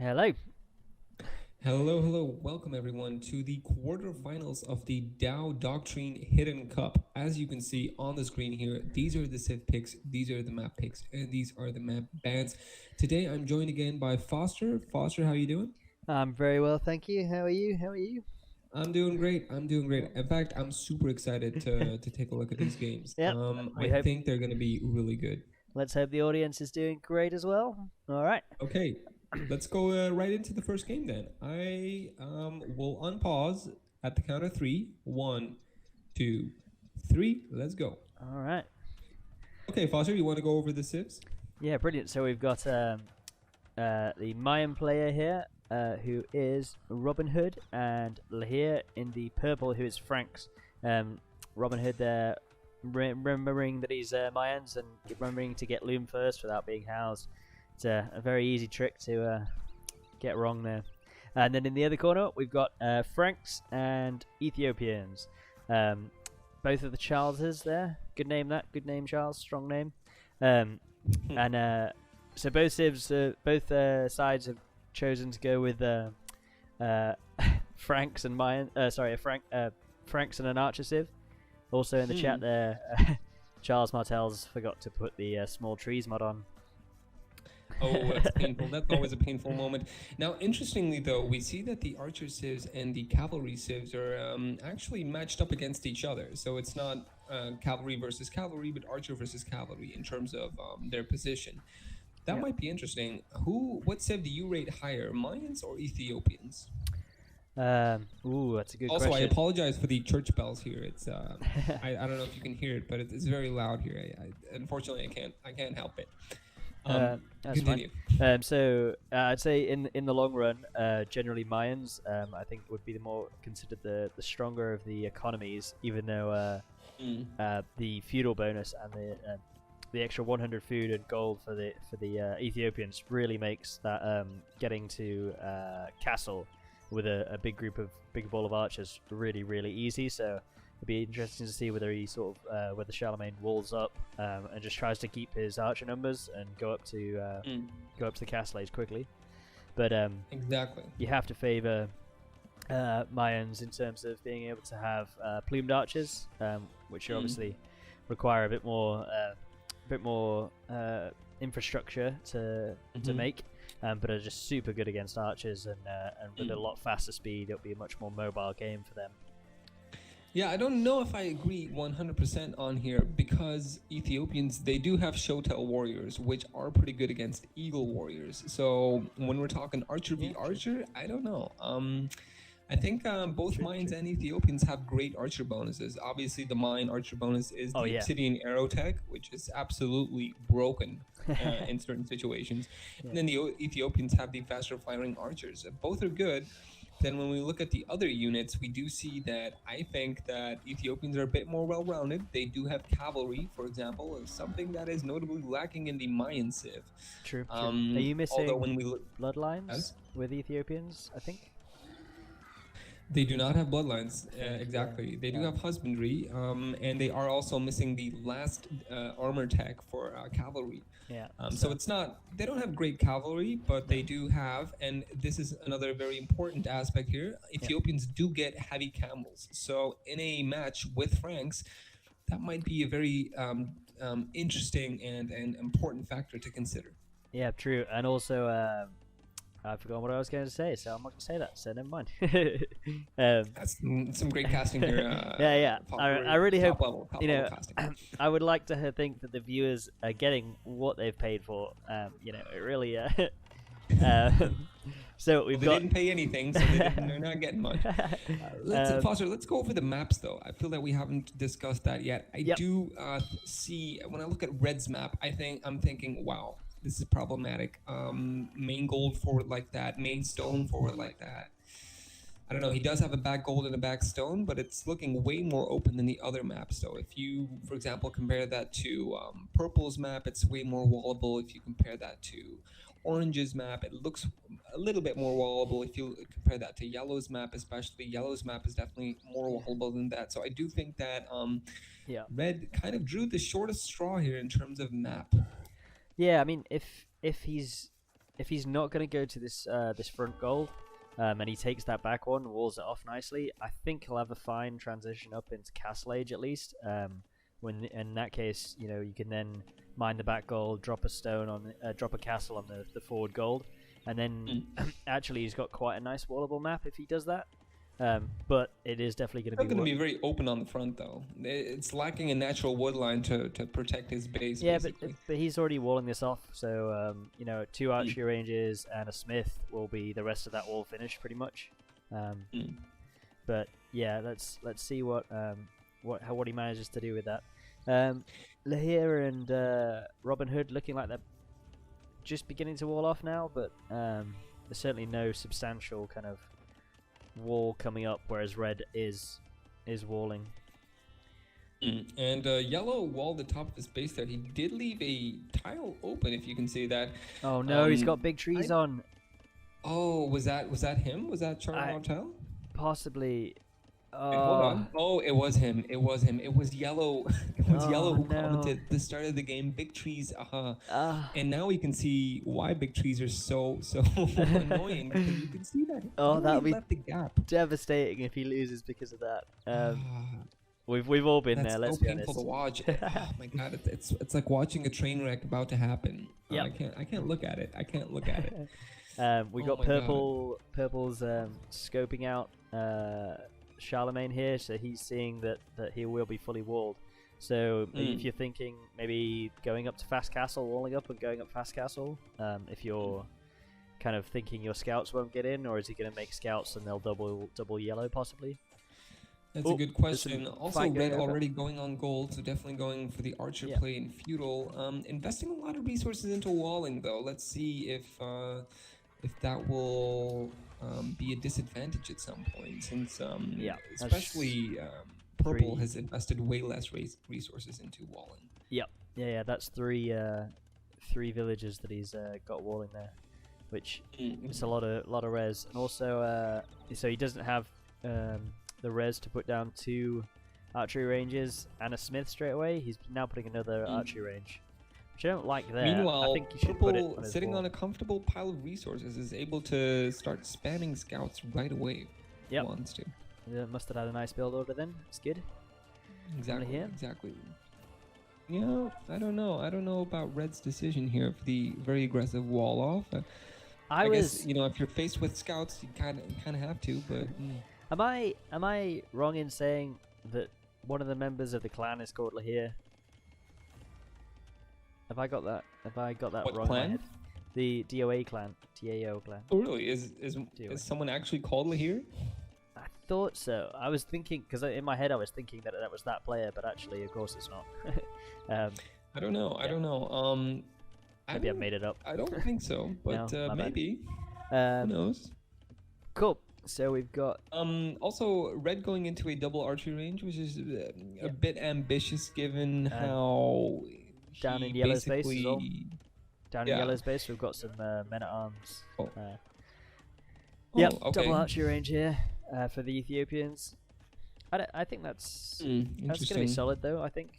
Hello. Hello, hello. Welcome everyone to the quarterfinals of the DAO Doctrine Hidden Cup. As you can see on the screen here, these are the Civ picks, these are the map picks, and these are the map bans. Today I'm joined again by Foster. Foster, how you doing? I'm very well, thank you. How are you? How are you? I'm doing great. I'm doing great. In fact, I'm super excited to take a look at these games. Yep. I We hope. think they're going to be really good. Let's hope the audience is doing great as well. All right. Okay, let's go right into the first game then. I will unpause at the count of three. 1, 2, 3. Let's go. All right. Okay, Foster, you want to go over the civs? Yeah, brilliant. So we've got the Mayan player here, who is Robin Hood, and Lahir in the purple, who is Franks. Robin Hood there, remembering that he's Mayans and remembering to get Loom first without being housed. It's a very easy trick to get wrong there. And then in the other corner, we've got Franks and Ethiopians. Both of the Charleses there. Good name, that. Good name, Charles. Strong name. And so both civs, both sides have chosen to go with Franks and Mayan. Franks and an Archer civ. Also in the chat there, Charles Martel's forgot to put the small trees mod on. Oh, that's painful. That's always a painful moment. Now, interestingly, though, we see that the archer civs and the cavalry civs are actually matched up against each other. So it's not cavalry versus cavalry, but archer versus cavalry in terms of their position. That might be interesting. What civ do you rate higher, Mayans or Ethiopians? Ooh, that's a good Also, question. I apologize for the church bells here. It's I don't know if you can hear it, but it's very loud here. Unfortunately, I can't help it. That's Continue. fine. So I'd say in the long run, generally Mayans, I think would be the more considered the stronger of the economies, even though the feudal bonus and the extra 100 food and gold for the Ethiopians really makes that getting to castle with a big ball of archers really easy. So it'd be interesting to see whether he whether Charlemagne walls up and just tries to keep his archer numbers and go up to the castle age quickly. But Exactly. you have to favour Mayans in terms of being able to have plumed archers, which obviously require a bit more infrastructure to make, but are just super good against archers and with a lot faster speed. It'll be a much more mobile game for them. Yeah, I don't know if I agree 100% on here because Ethiopians, they do have Shotel warriors, which are pretty good against eagle warriors. So when we're talking archer v archer, I don't know. I think both Mayans and Ethiopians have great archer bonuses. Obviously, the Mayan archer bonus is the obsidian arrow tech, which is absolutely broken in certain situations. And then the Ethiopians have the faster firing archers. Both are good. Then when we look at the other units, we do see that I think that Ethiopians are a bit more well-rounded. They do have cavalry, for example, something that is notably lacking in the Mayan civ. True. Are you missing when we look bloodlines with Ethiopians, I think? They do not have bloodlines, exactly. They do have husbandry, and they are also missing the last armor tech for cavalry. Yeah. So it's not, they don't have great cavalry, but they do have, and this is another very important aspect here, Ethiopians do get heavy camels. So in a match with Franks, that might be a very interesting and important factor to consider. Yeah, true. And also, I forgot what I was going to say, so I'm not going to say that, so never mind. That's some great casting here. I really hope, top level casting. I would like to think that the viewers are getting what they've paid for. It really... so they didn't pay anything, so they're not getting much. Foster, let's go over the maps, though. I feel that we haven't discussed that yet. I do see, when I look at Red's map, I'm thinking, wow, this is problematic. Main gold forward like that, main stone forward like that. I don't know, he does have a back gold and a back stone, but it's looking way more open than the other maps. So if you, for example, compare that to Purple's map, it's way more wallable. If you compare that to Orange's map, it looks a little bit more wallable. If you compare that to Yellow's map, especially, Yellow's map is definitely more wallable than that. So I do think that Red kind of drew the shortest straw here in terms of map. Yeah, I mean, if if he's not going to go to this this front gold, and he takes that back one, walls it off nicely, I think he'll have a fine transition up into Castle Age at least. When in that case, you know, you can then mine the back gold, drop a stone on, drop a castle on the forward gold, and then actually he's got quite a nice wallable map if he does that. But it is definitely going to be. It's going to be very open on the front though. It's lacking a natural wood line to protect his base. Yeah, basically. but he's already walling this off, so you know, 2 archery ranges and a smith will be the rest of that wall finished pretty much. But yeah, let's see what he manages to do with that. Lahir and Robin Hood looking like they're just beginning to wall off now, but there's certainly no substantial kind of wall coming up, whereas red is walling. And yellow walled the top of his base there. He did leave a tile open, if you can see that. Oh no, he's got big trees on. Oh, was that him? Was that Charlemagne and Martel? Possibly. Wait, hold on. Oh, it was him. It was him. It was yellow. It was yellow who commented the start of the game. Big trees. And now we can see why big trees are so annoying. Because you can see that. Oh, that'll be left the gap. devastating if he loses because of that. We've all been there. Let's be honest. That's so painful to watch. Oh my god, it's like watching a train wreck about to happen. Yeah. I can't look at it. I can't look at it. We got purple's scoping out Charlemagne here, so he's seeing that he will be fully walled. So if you're thinking maybe going up to fast castle, walling up and going up fast castle, if you're kind of thinking your scouts won't get in, or is he going to make scouts and they'll double yellow possibly? That's a good question. Also, red already going on gold, so definitely going for the archer play in feudal. Investing a lot of resources into walling, though. Let's see if that will be a disadvantage at some point, since especially purple has invested way less resources into walling. Yeah. That's three villages that he's got walling there, which is a lot of res, and also so he doesn't have the res to put down 2 archery ranges and a smith straight away. He's now putting another archery range, which I don't like there. Meanwhile, I think you should put it purple, on his sitting wall. on a comfortable pile of resources, is able to start spamming scouts right away. Yep. If he wants to. Must have had a nice build order then. It's good. Exactly. Yeah, I don't know about Red's decision here for the very aggressive wall off. I guess, you know, if you're faced with scouts, you kind of have to. But am I wrong in saying that one of the members of the clan is called Lahir? Have I got that what wrong? clan? The DAO clan. DAO clan. Oh really? Is someone actually called Lahir? I thought so. I was thinking, because in my head I was thinking that was that player, but actually, of course, it's not. I don't know. Maybe I made it up. I don't think so, but No, maybe. Who knows? Cool. So we've got also red going into a double archery range, which is a bit ambitious given how down in yellow's base as well. Down in yellow's base, we've got some men at arms. Yep, okay. double archery range here for the Ethiopians. I think that's going to be solid though. I think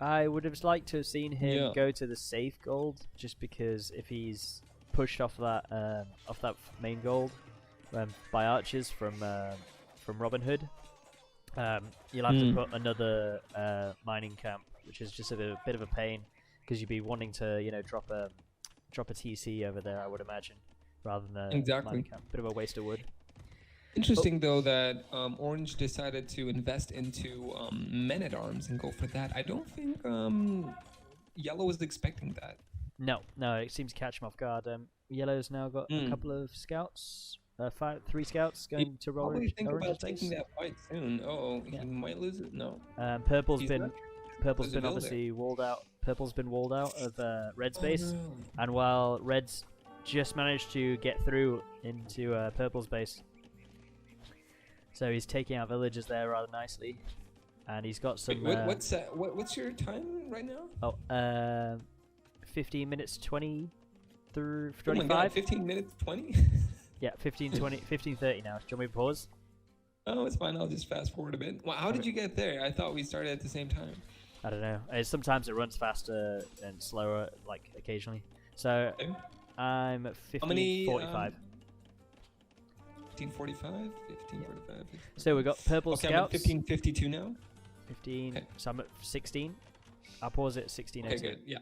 I would have liked to have seen him go to the safe gold, just because if he's pushed off that main gold by archers from Robin Hood, you'll have to put another mining camp, which is just a bit of a pain, because you'd be wanting to drop a TC over there, I would imagine, rather than a mining camp. Bit of a waste of wood. Interesting though that Orange decided to invest into men at arms and go for that. I don't think Yellow was expecting that. No, it seems to catch him off guard. Yellow's now got a couple of scouts, 3 scouts going to roll. Probably think about taking that fight soon. He might lose it. No. Purple's been obviously walled out. Purple's been walled out of Red's base, and while Red's just managed to get through into Purple's base, so he's taking out villages there rather nicely, and he's got some. Wait, what's your time right now? 15 minutes 20 through 25. Oh my God, 15 minutes 20. Yeah, 15:30 now. Do you want me to pause? Oh, it's fine. I'll just fast forward a bit. Well, how did you get there? I thought we started at the same time. I don't know. Sometimes it runs faster and slower, like occasionally. So Okay. I'm at 1545. How many? 1545, 1545. So we got purple Okay, I'm at scouts. 1552 now. 15. Okay. So I'm at 16. I'll pause it at 1602. Okay, good. Yeah.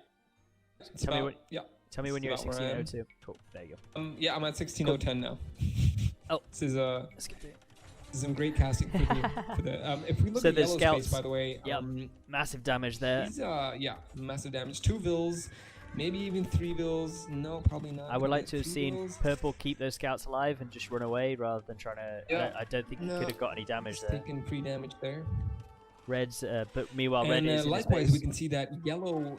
It's Tell me about- when. yeah. Tell me when It's you're at about where I am. 1602. Cool. There you go. Yeah, I'm at 16010 now. Oh. This is Let's get to it. some great casting for the if we look So at the yellow scouts- space, by the way, Yep. Massive damage there. he's yeah, massive damage. 2 vills, maybe even 3 vills. No, probably not. I would like to have 3 seen vills. purple keep those scouts alive and just run away rather than trying to. Yeah. I don't think he No, could have got any damage He's there. taking free damage there. Red's, but meanwhile, red And is in his likewise, base. we can see that yellow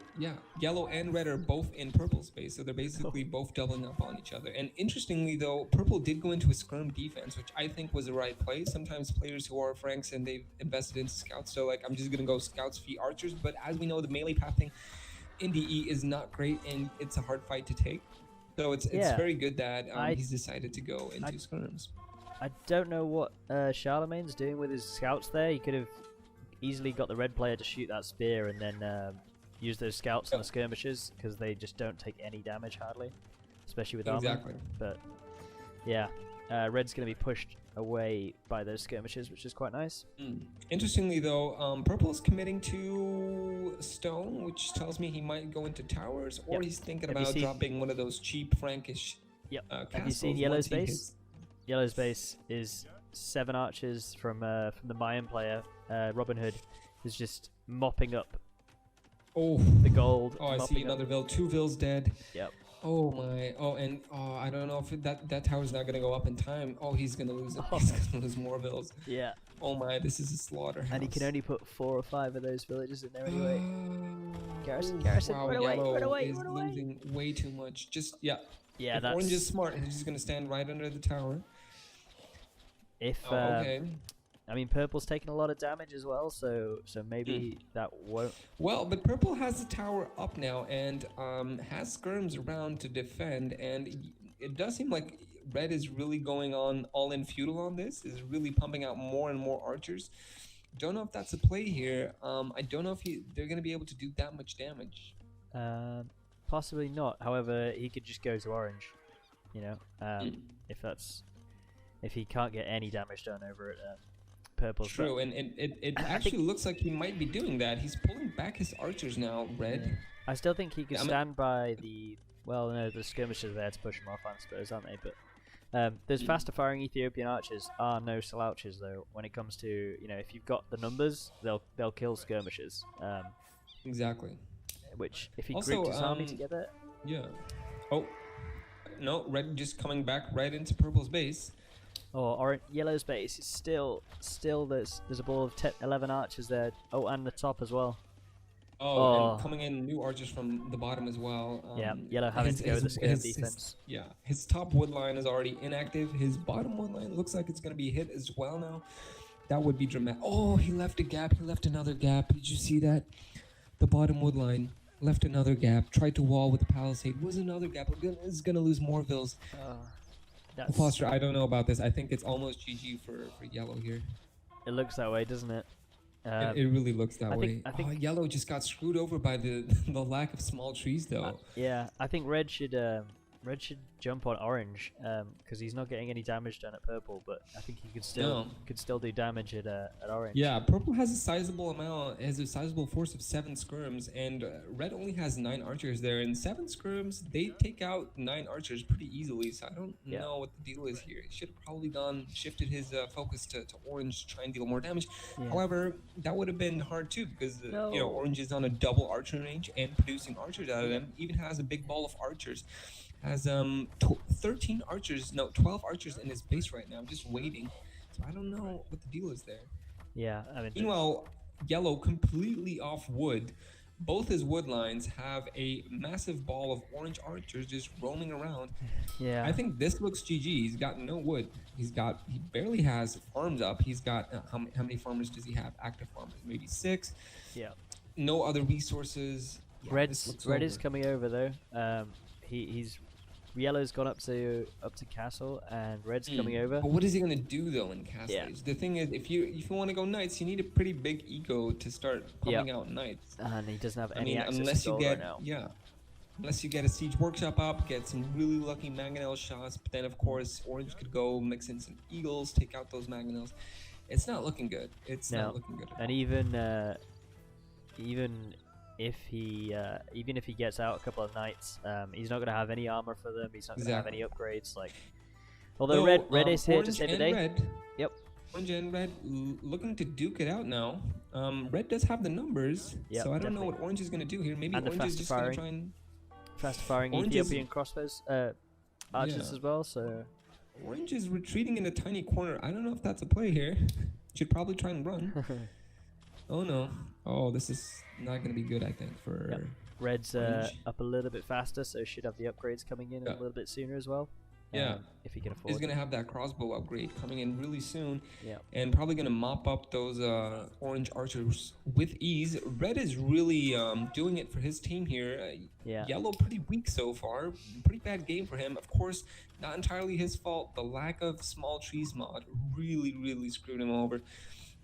and red are both in purple space, so they're basically both doubling up on each other. And interestingly, though, purple did go into a skirm defense, which I think was the right play. Sometimes players who are Franks and they've invested into scouts, so like I'm just gonna go scouts v archers. But as we know, the melee pathing in DE is not great, and it's a hard fight to take. So it's Yeah. very good that I- he's decided to go into skirms. I don't know what Charlemagne's doing with his scouts there. He could have easily got the red player to shoot that spear and then use those scouts on the skirmishers because they just don't take any damage hardly, especially with armor. Exactly. But yeah, red's going to be pushed away by those skirmishers, which is quite nice. Interestingly, though, purple is committing to stone, which tells me he might go into towers, or Yep. he's thinking Have you about seen- dropping one of those cheap Frankish Yep. castles. Have you seen once yellow's he base? hits- Yellow's base is 7 archers from the Mayan player. Robin Hood is just mopping up Oh, the gold. oh, I mopping see up- another vill. 2 vills dead. Yep. Oh my. Oh, and I don't know if that tower's not gonna go up in time. Oh, he's gonna lose it. Oh. He's gonna lose more vills. Yeah. Oh my, this is a slaughterhouse. And he can only put 4 or 5 of those villages in there anyway. Garrison, Oof, Garrison, wow, run away, yellow run away, is run away. losing way too much. Just yeah. Yeah, If that's orange is smart, he's just gonna stand right under the tower. if. Oh, okay. I mean, purple's taking a lot of damage as well, so maybe that won't. Well, but purple has the tower up now and has skirms around to defend, and it does seem like red is really going on all-in feudal on this, is really pumping out more and more archers. Don't know if that's a play here. I don't know if they're going to be able to do that much damage. Possibly not. However, he could just go to orange. You know, if he can't get any damage done over at purple's. True, and it actually looks like he might be doing that. He's pulling back his archers now, red. Yeah. I still think he could Yeah, stand by the. Well, no, the skirmishers are there to push him off, I suppose, aren't they? But those faster firing Ethiopian archers are no slouches, though. When it comes to, you know, if you've got the numbers, they'll kill skirmishers. Exactly. Which, if he Also, grouped his army together, Yeah. Oh, no, red just coming back right into purple's base. or yellow's base, it's still there's a ball of 11 archers there. Oh, and the top as well. Oh, and coming in new archers from the bottom as well. Yeah, yellow having to go with the skirm defense. His top wood line is already inactive. His bottom wood line looks like it's going to be hit as well now. That would be dramatic. Oh, he left a gap. He left another gap. Did you see that? The bottom wood line left another gap. Tried to wall with the palisade. Was another gap. Is going to lose more vills. Foster, I don't know about this. I think it's almost GG for yellow here. It looks that way, doesn't it? It really looks that way. I think yellow just got screwed over by the lack of small trees, though. Yeah, I think red should jump on orange because he's not getting any damage done at purple, but I think he could still do damage at orange. Yeah, purple has a sizable force of 7 skirms, and red only has 9 archers there. And 7 skirms, they take out 9 archers pretty easily. So I don't know what the deal is here. He should have probably shifted his focus to orange to try and deal more damage. Yeah. However, that would have been hard too because you know, orange is on a double archer range and producing archers out of them. Even has a big ball of archers. Has 13 archers, no, 12 archers in his base right now, just waiting. So I don't know what the deal is there. Yeah, I mean. Meanwhile, yellow completely off wood. Both his wood lines have a massive ball of orange archers just roaming around. Yeah. I think this looks GG. He's got no wood. He barely has farms up. He's got how many farmers does he have? Active farmers, maybe 6. Yeah. No other resources. Yeah, Red is coming over though. He's yellow's gone up to castle and red's coming over. But what is he gonna do though in castle Yeah. age? The thing is, if you want to go knights, you need a pretty big ego to start pumping out knights. And he doesn't have any access unless to you gold get right now. Unless you get a Siege Workshop up, get some really lucky Mangonel shots, but then of course Orange could go mix in some Eagles, take out those Mangonels. It's not looking good. It's not looking good at all. And even if he gets out a couple of knights, he's not going to have any armor for them. He's not going to have any upgrades. Like, although red is here to save the day. Red, yep. Orange and red looking to duke it out now. Red does have the numbers, so I don't know what Orange is going to do here. Maybe Orange is just going to try and fast firing Ethiopian crossbows, archers as well. So Orange is retreating in a tiny corner. I don't know if that's a play here. Should probably try and run. Oh no! Oh, this is not going to be good. I think for Red's up a little bit faster, so should have the upgrades coming in a little bit sooner as well. Yeah, if he can afford. He's going to have that crossbow upgrade coming in really soon. Yeah, and probably going to mop up those orange archers with ease. Red is really doing it for his team here. Yellow pretty weak so far. Pretty bad game for him. Of course, not entirely his fault. The lack of small trees mod really screwed him over.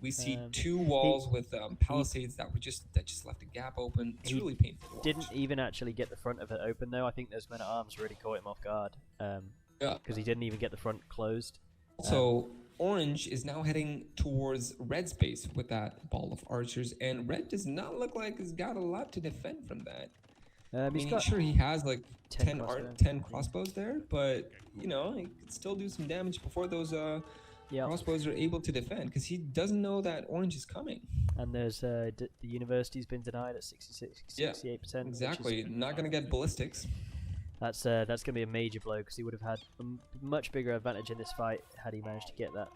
We see two walls with palisades that just left a gap open. It's really painful to watch. Didn't even actually get the front of it open though. I think those men at arms really caught him off guard. Because he didn't even get the front closed. So Orange is now heading towards Red's base with that ball of archers, and Red does not look like he's got a lot to defend from that. He has like 10 crossbows there, but you know, he could still do some damage before those crossbows are able to defend, because he doesn't know that Orange is coming. And there's the university's been denied at 68%. Exactly. Not going to get ballistics. That's going to be a major blow, because he would have had a much bigger advantage in this fight had he managed to get that.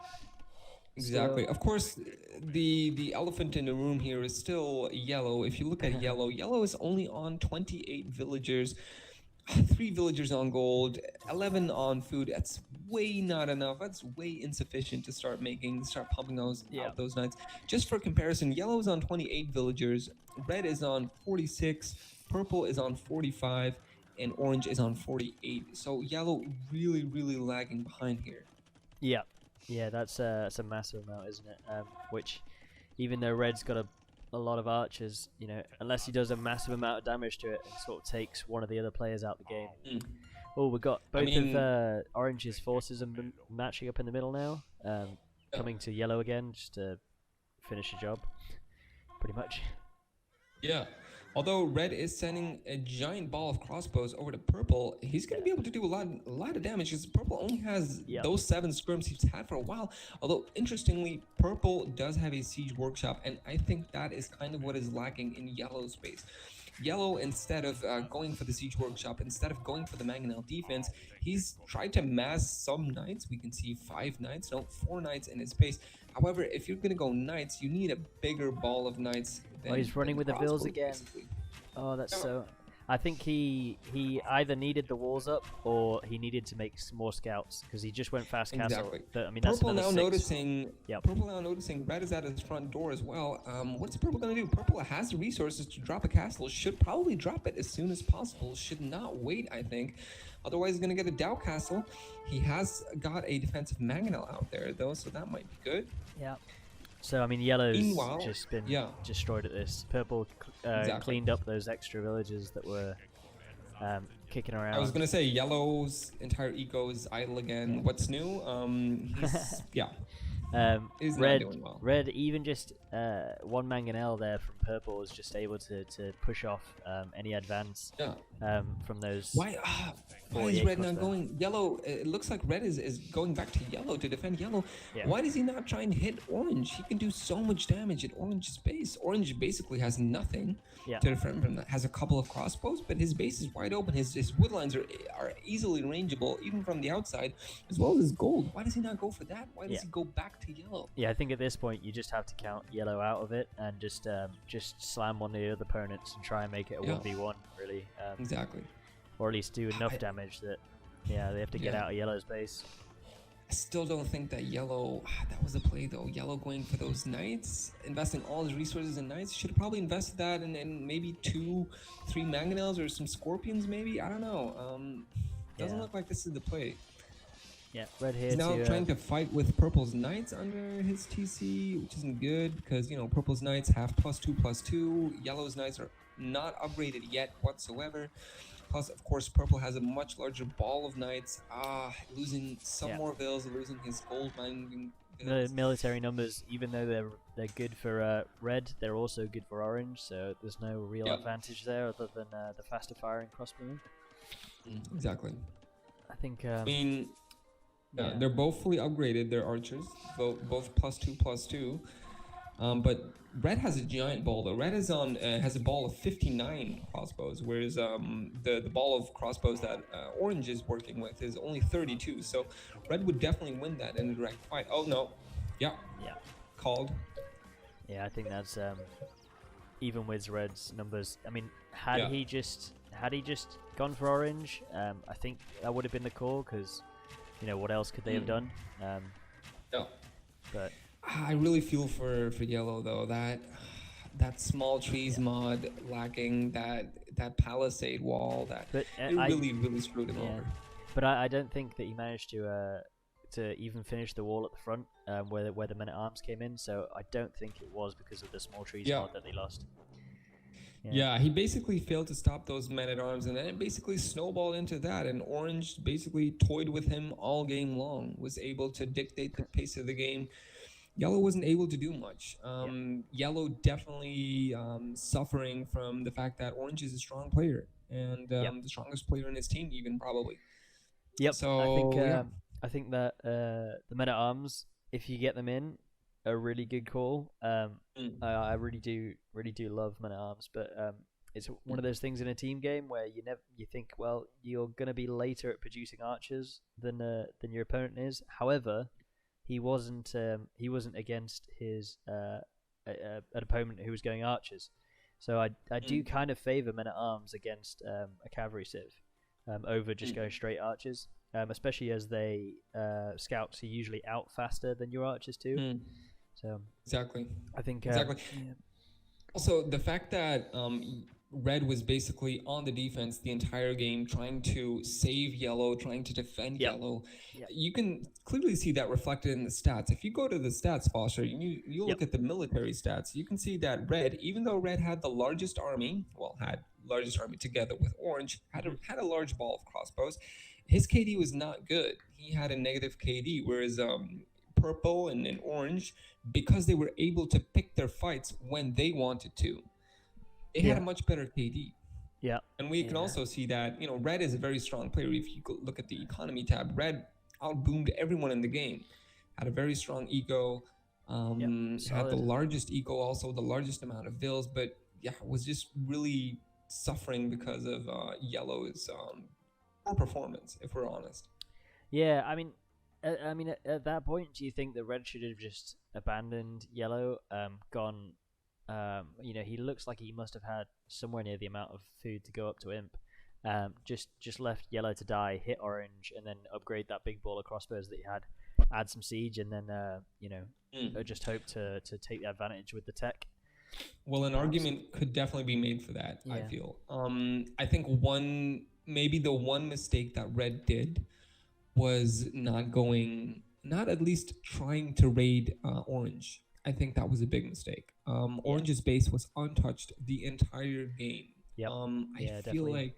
Exactly. Of course, the elephant in the room here is still yellow. If you look at yellow, yellow is only on 28 villagers, 3 villagers on gold, 11 on food. That's way not enough. That's way insufficient to start pumping out those knights. Just for comparison, yellow is on 28 villagers, red is on 46, purple is on 45, and orange is on 48. So yellow really lagging behind here. Yeah, that's a massive amount, isn't it? Which, even though red's got a lot of archers, you know, unless he does a massive amount of damage to it, it sort of takes one of the other players out the game. Oh, we've got both of orange's forces matching up in the middle now, coming to yellow again just to finish the job, pretty much. Yeah. Although red is sending a giant ball of crossbows over to purple, he's going to be able to do a lot of damage, because purple only has those 7 scrims he's had for a while. Although, interestingly, purple does have a siege workshop, and I think that is kind of what is lacking in yellow's base. Yellow, instead of going for the siege workshop, instead of going for the Mangonel defense, he's tried to mass some knights. We can see 4 knights in his base. However, if you're going to go knights, you need a bigger ball of knights. He's running with the vills again. Basically. Oh, that's so... I think he either needed the walls up, or he needed to make some more scouts, because he just went fast castle. But, I mean, that's Purple now noticing. Purple now noticing red is at his front door as well. What's Purple gonna do? Purple has the resources to drop a castle. Should probably drop it as soon as possible. Should not wait, I think. Otherwise, he's gonna get a DAO castle. He has got a defensive Mangonel out there though, so that might be good. Yeah. So, I mean, yellow's just been destroyed at this. Purple cleaned up those extra villages that were kicking around. I was going to say, yellow's entire eco is idle again. What's new? He's not doing well. Red, even just one Mangonel there from purple is just able to push off any advance from those. Why is red not going yellow? It looks like red is going back to yellow to defend yellow. Why does he not try and hit orange? He can do so much damage at orange's base. Orange basically has nothing to defend from that. Has a couple of crossbows, but his base is wide open. His wood lines are easily rangeable, even from the outside, as well as his gold. Why does he not go for that? Why does he go back to yellow? Yeah, I think at this point you just have to count yellow out of it and just slam one of the other opponents and try and make it a 1v1, really. Exactly. Or at least do enough damage that they have to get out of yellow's base. I still don't think that yellow, that was a play though. Yellow going for those knights, investing all his resources in knights. Should have probably invested that in maybe 2-3 Mangonels or some scorpions maybe. I don't know. Doesn't look like this is the play. Yeah, red here. He's now trying to fight with purple's knights under his TC, which isn't good, because you know purple's knights have +2/+2. Yellow's knights are not upgraded yet whatsoever. Plus, of course, purple has a much larger ball of knights. Losing some more vills, losing his gold mining The vills. military numbers, even though they're good for red, they're also good for orange. So there's no real advantage there other than the faster firing crossbow. Exactly. I think. I mean, they're both fully upgraded. They're archers, both +2/+2. But red has a giant ball though. Red is has a ball of 59 crossbows, whereas the ball of crossbows that orange is working with is only 32. So red would definitely win that in a direct fight. Oh no, yeah, called. Yeah, I think that's even with red's numbers. I mean, had he just gone for orange, I think that would have been the call, because what else could they have done? But I really feel for yellow though, that small trees mod lacking, that palisade wall, it really screwed him over. But I don't think that he managed to even finish the wall at the front, where the men-at-arms came in. So I don't think it was because of the small trees mod that they lost. Yeah, he basically failed to stop those men-at-arms, and then it basically snowballed into that, and orange basically toyed with him all game long, was able to dictate the pace of the game. Yellow wasn't able to do much. Yellow definitely suffering from the fact that orange is a strong player, and the strongest player in his team even, probably. Yep. So I think that the men-at-arms, if you get them in, a really good call. I really do love men-at-arms, but it's one of those things in a team game where you think, well, you're gonna be later at producing archers than your opponent is. However, he wasn't against his an opponent who was going archers, so I do kind of favor men-at-arms against a cavalry civ over just going straight archers, especially as they scouts are usually out faster than your archers too. So exactly, I think also the fact that red was basically on the defense the entire game, trying to save yellow, trying to defend yellow. You can clearly see that reflected in the stats. If you go to the stats, Foster, you look at the military stats, you can see that red, even though red had the largest army, together with orange, had a large ball of crossbows, his KD was not good. He had a negative KD, whereas purple and orange, because they were able to pick their fights when they wanted to, they had a much better KD. Yeah. And we can also see that, red is a very strong player. If you look at the economy tab, red outboomed everyone in the game, had a very strong eco, had the largest eco, also the largest amount of vills, but was just really suffering because of yellow's poor performance, if we're honest. Yeah, I mean, at that point, do you think that red should have just abandoned yellow, gone? He looks like he must have had somewhere near the amount of food to go up to imp. Just left yellow to die, hit orange, and then upgrade that big ball of crossbows that he had. Add some siege, and then just hope to take the advantage with the tech. Well, an argument could definitely be made for that. I feel. I think maybe the one mistake that red did was not at least trying to raid orange. I think that was a big mistake. Orange's base was untouched the entire game. I feel like,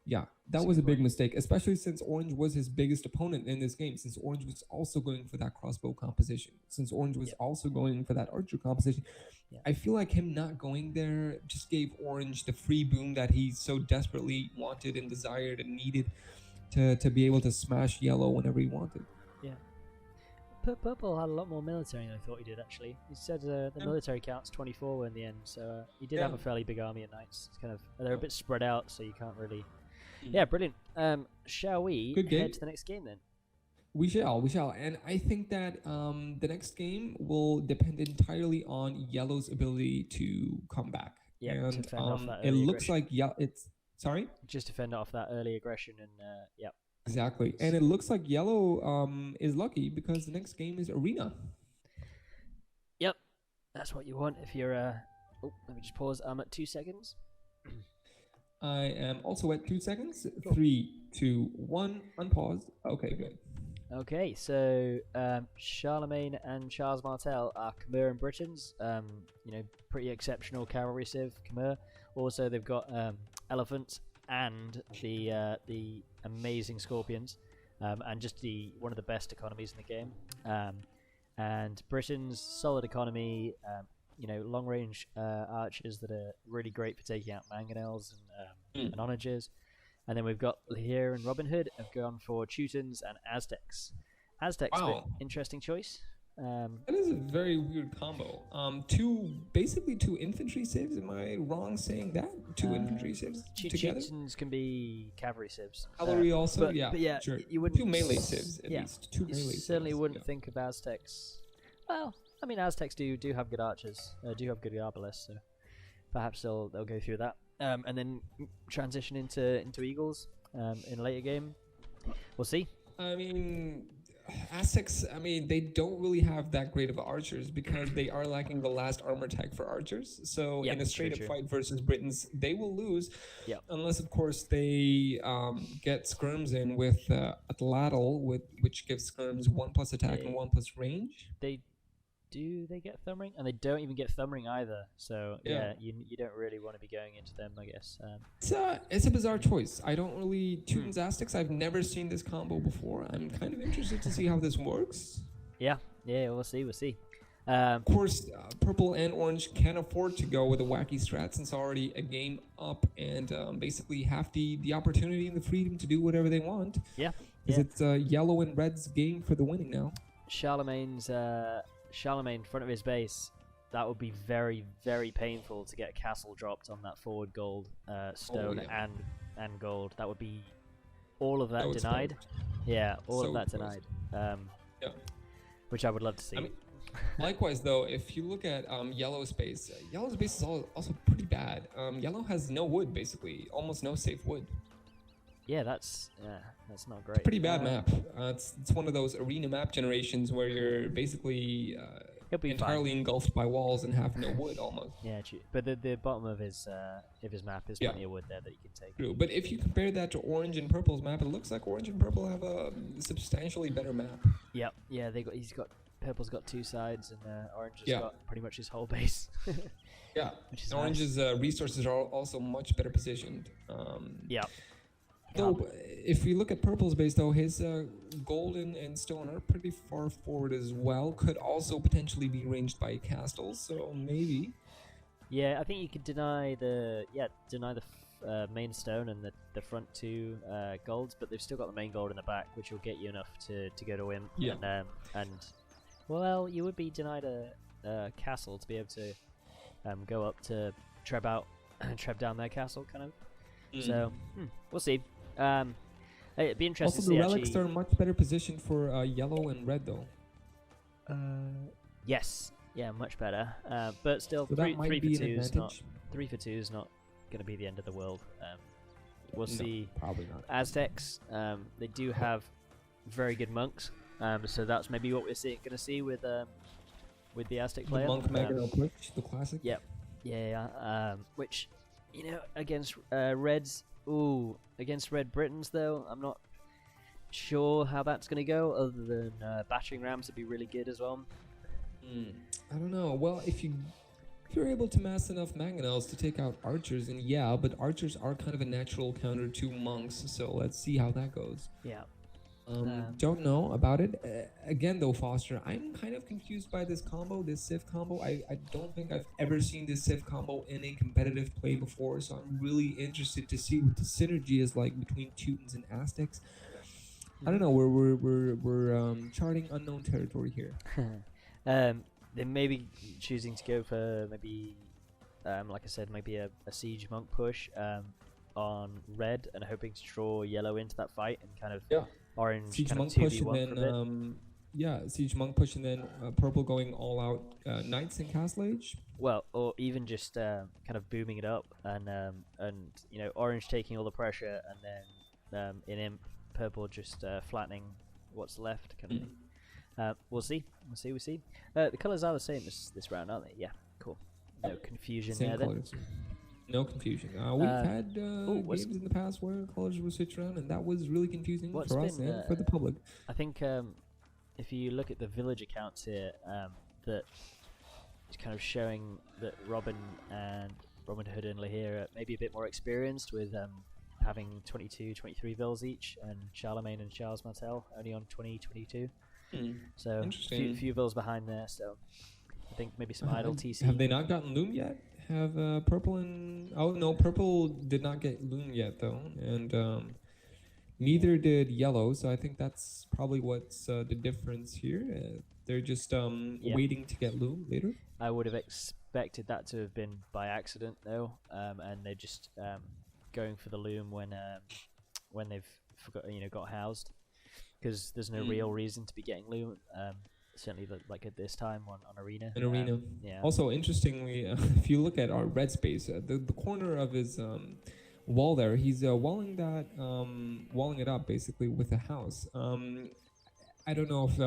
that was a big mistake, especially since orange was his biggest opponent in this game, since orange was also going for that crossbow composition, since orange was also going for that archer composition. I feel like him not going there just gave orange the free boom that he so desperately wanted and desired and needed to be able to smash yellow whenever he wanted. Purple had a lot more military than I thought he did, actually. He said the military count's 24 in the end, so he did have a fairly big army at knights. It's kind of, they're a bit spread out, so you can't really... Yeah, brilliant. Shall we head to the next game then? We shall. And I think that the next game will depend entirely on yellow's ability to come back. Yeah, and to fend off that it early looks aggression. like sorry? Just to fend off that early aggression and Exactly. And it looks like yellow is lucky because the next game is arena. Yep. That's what you want if you're oh, let me just pause. I'm at 2 seconds. I am also at 2 seconds. 3, 2, 1, unpause. Okay, good. Okay, so Charlemagne and Charles Martel are Khmer and Britons. Pretty exceptional cavalry civ, Khmer. Also, they've got elephants and the amazing Scorpions, and just one of the best economies in the game. And Britain's solid economy, long range archers that are really great for taking out mangonels and onagers. And then we've got Lahir and Robin Hood have gone for Teutons and Aztecs. Aztecs, interesting choice. That is a very weird combo. Basically two infantry civs. Am I wrong saying that? Two infantry civs together? Teutons can be cavalry civs. Cavalry also, but yeah, sure. You wouldn't two melee civs at least. Two melee civs. Certainly wouldn't think of Aztecs. Well, I mean, Aztecs do have good archers, do have good arbalists, so perhaps they'll go through that, and then transition into Eagles in a later game. We'll see. I mean, Aztecs, they don't really have that great of archers because they are lacking the last armor tag for archers. So in a straight up fight versus Britons, they will lose unless, of course, they get skirms in with Atlatl, which gives skirms 1+ attack and 1+ range. They get thumb ring? And they don't even get thumb ring either. So you don't really want to be going into them, I guess. It's a bizarre choice. I don't really tune Aztecs. I've never seen this combo before. I'm kind of interested to see how this works. Yeah, we'll see. Of course, purple and orange can't afford to go with a wacky strat since already a game up and basically have the opportunity and the freedom to do whatever they want. Yeah. Because it's yellow and red's game for the winning now. Charlemagne in front of his base, that would be very, very painful to get a castle dropped on that forward gold stone and gold. That would be all of that denied. Yeah, all of that denied. Which I would love to see. Likewise, though, if you look at yellow's base is also pretty bad. Yellow has no wood, basically, almost no safe wood. Yeah, that's not great. Pretty bad map. It's one of those arena map generations where you're basically entirely engulfed by walls and have no wood almost. Yeah, true. But the bottom of his map is plenty of wood there that you can take. True, but if you compare that to orange and purple's map, it looks like orange and purple have a substantially better map. Yep. Yeah, purple's got two sides and orange has got pretty much his whole base. Yeah. Orange's resources are also much better positioned. Though, if we look at purple's base, though, his golden and stone are pretty far forward as well. Could also potentially be ranged by castles, so maybe. Yeah, I think you could deny the main stone and the front two golds, but they've still got the main gold in the back, which will get you enough to go to win. Yeah. Well, you would be denied a castle to be able to go up to treb down their castle, kind of. So we'll see. It'd be interesting. Also, the relics are much better positioned for yellow and red, though. Yes, yeah, much better. But still, so 3 for 2 is not going to be the end of the world. We'll see. Probably not. Aztecs, they do have very good monks. So that's maybe what we're going to see with the Aztec player. The monk Magno push, the classic. Yep. Yeah. Which, against Reds. Against Red Britons, though, I'm not sure how that's going to go, other than battering rams would be really good as well. I don't know. Well, if you're able to mass enough mangonels to take out archers, and but archers are kind of a natural counter to monks, so let's see how that goes. Yeah. Don't know about it. Again, though, Foster, I'm kind of confused by this combo, this Civ combo. I don't think I've ever seen this Civ combo in a competitive play before, so I'm really interested to see what the synergy is like between Teutons and Aztecs. I don't know. We're charting unknown territory here. They may be choosing to go for maybe, like I said, maybe a siege monk push on red and hoping to draw yellow into that fight and kind of orange siege kind monk of 2v1 push and then siege monk push and then purple going all out knights in Castle Age. Well, or even just kind of booming it up and orange taking all the pressure and then in imp purple just flattening what's left kind of thing. We'll see. The colours are the same this round, aren't they? Yeah, cool. No confusion same there colors. Then. No confusion. We've had games in the past where colors were switched around, and that was really confusing for us and for the public. I think if you look at the village accounts here, that it's kind of showing that Robin Hood and Lahir are maybe a bit more experienced with having 22, 23 vills each, and Charlemagne and Charles Martel only on 20, 22. So few vills behind there. So I think maybe some idle TC. Have they not gotten loom yet? Have purple and purple did not get loom yet though, and neither did yellow. So I think that's probably what's the difference here. They're just waiting to get loom later. I would have expected that to have been by accident though, and they're just going for the loom when they've got housed, because there's no real reason to be getting loom. Certainly, like at this time on arena. An arena. Yeah. Also, interestingly, if you look at our red space, the corner of his wall there, he's walling it up basically with a house. I don't know if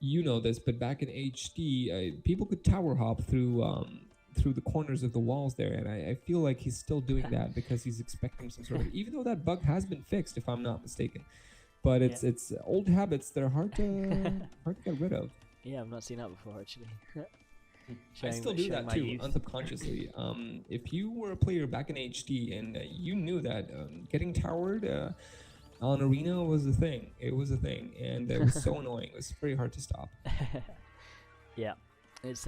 you know this, but back in HD, people could tower hop through the corners of the walls there, and I feel like he's still doing that because he's expecting some sort of, even though that bug has been fixed, if I'm not mistaken. But it's old habits that are hard to get rid of. Yeah, I've not seen that before actually. I still do that too, unsubconsciously. If you were a player back in HD and you knew that getting towered on arena was a thing, it was a thing, and it was so annoying. It was very hard to stop. Yeah, it's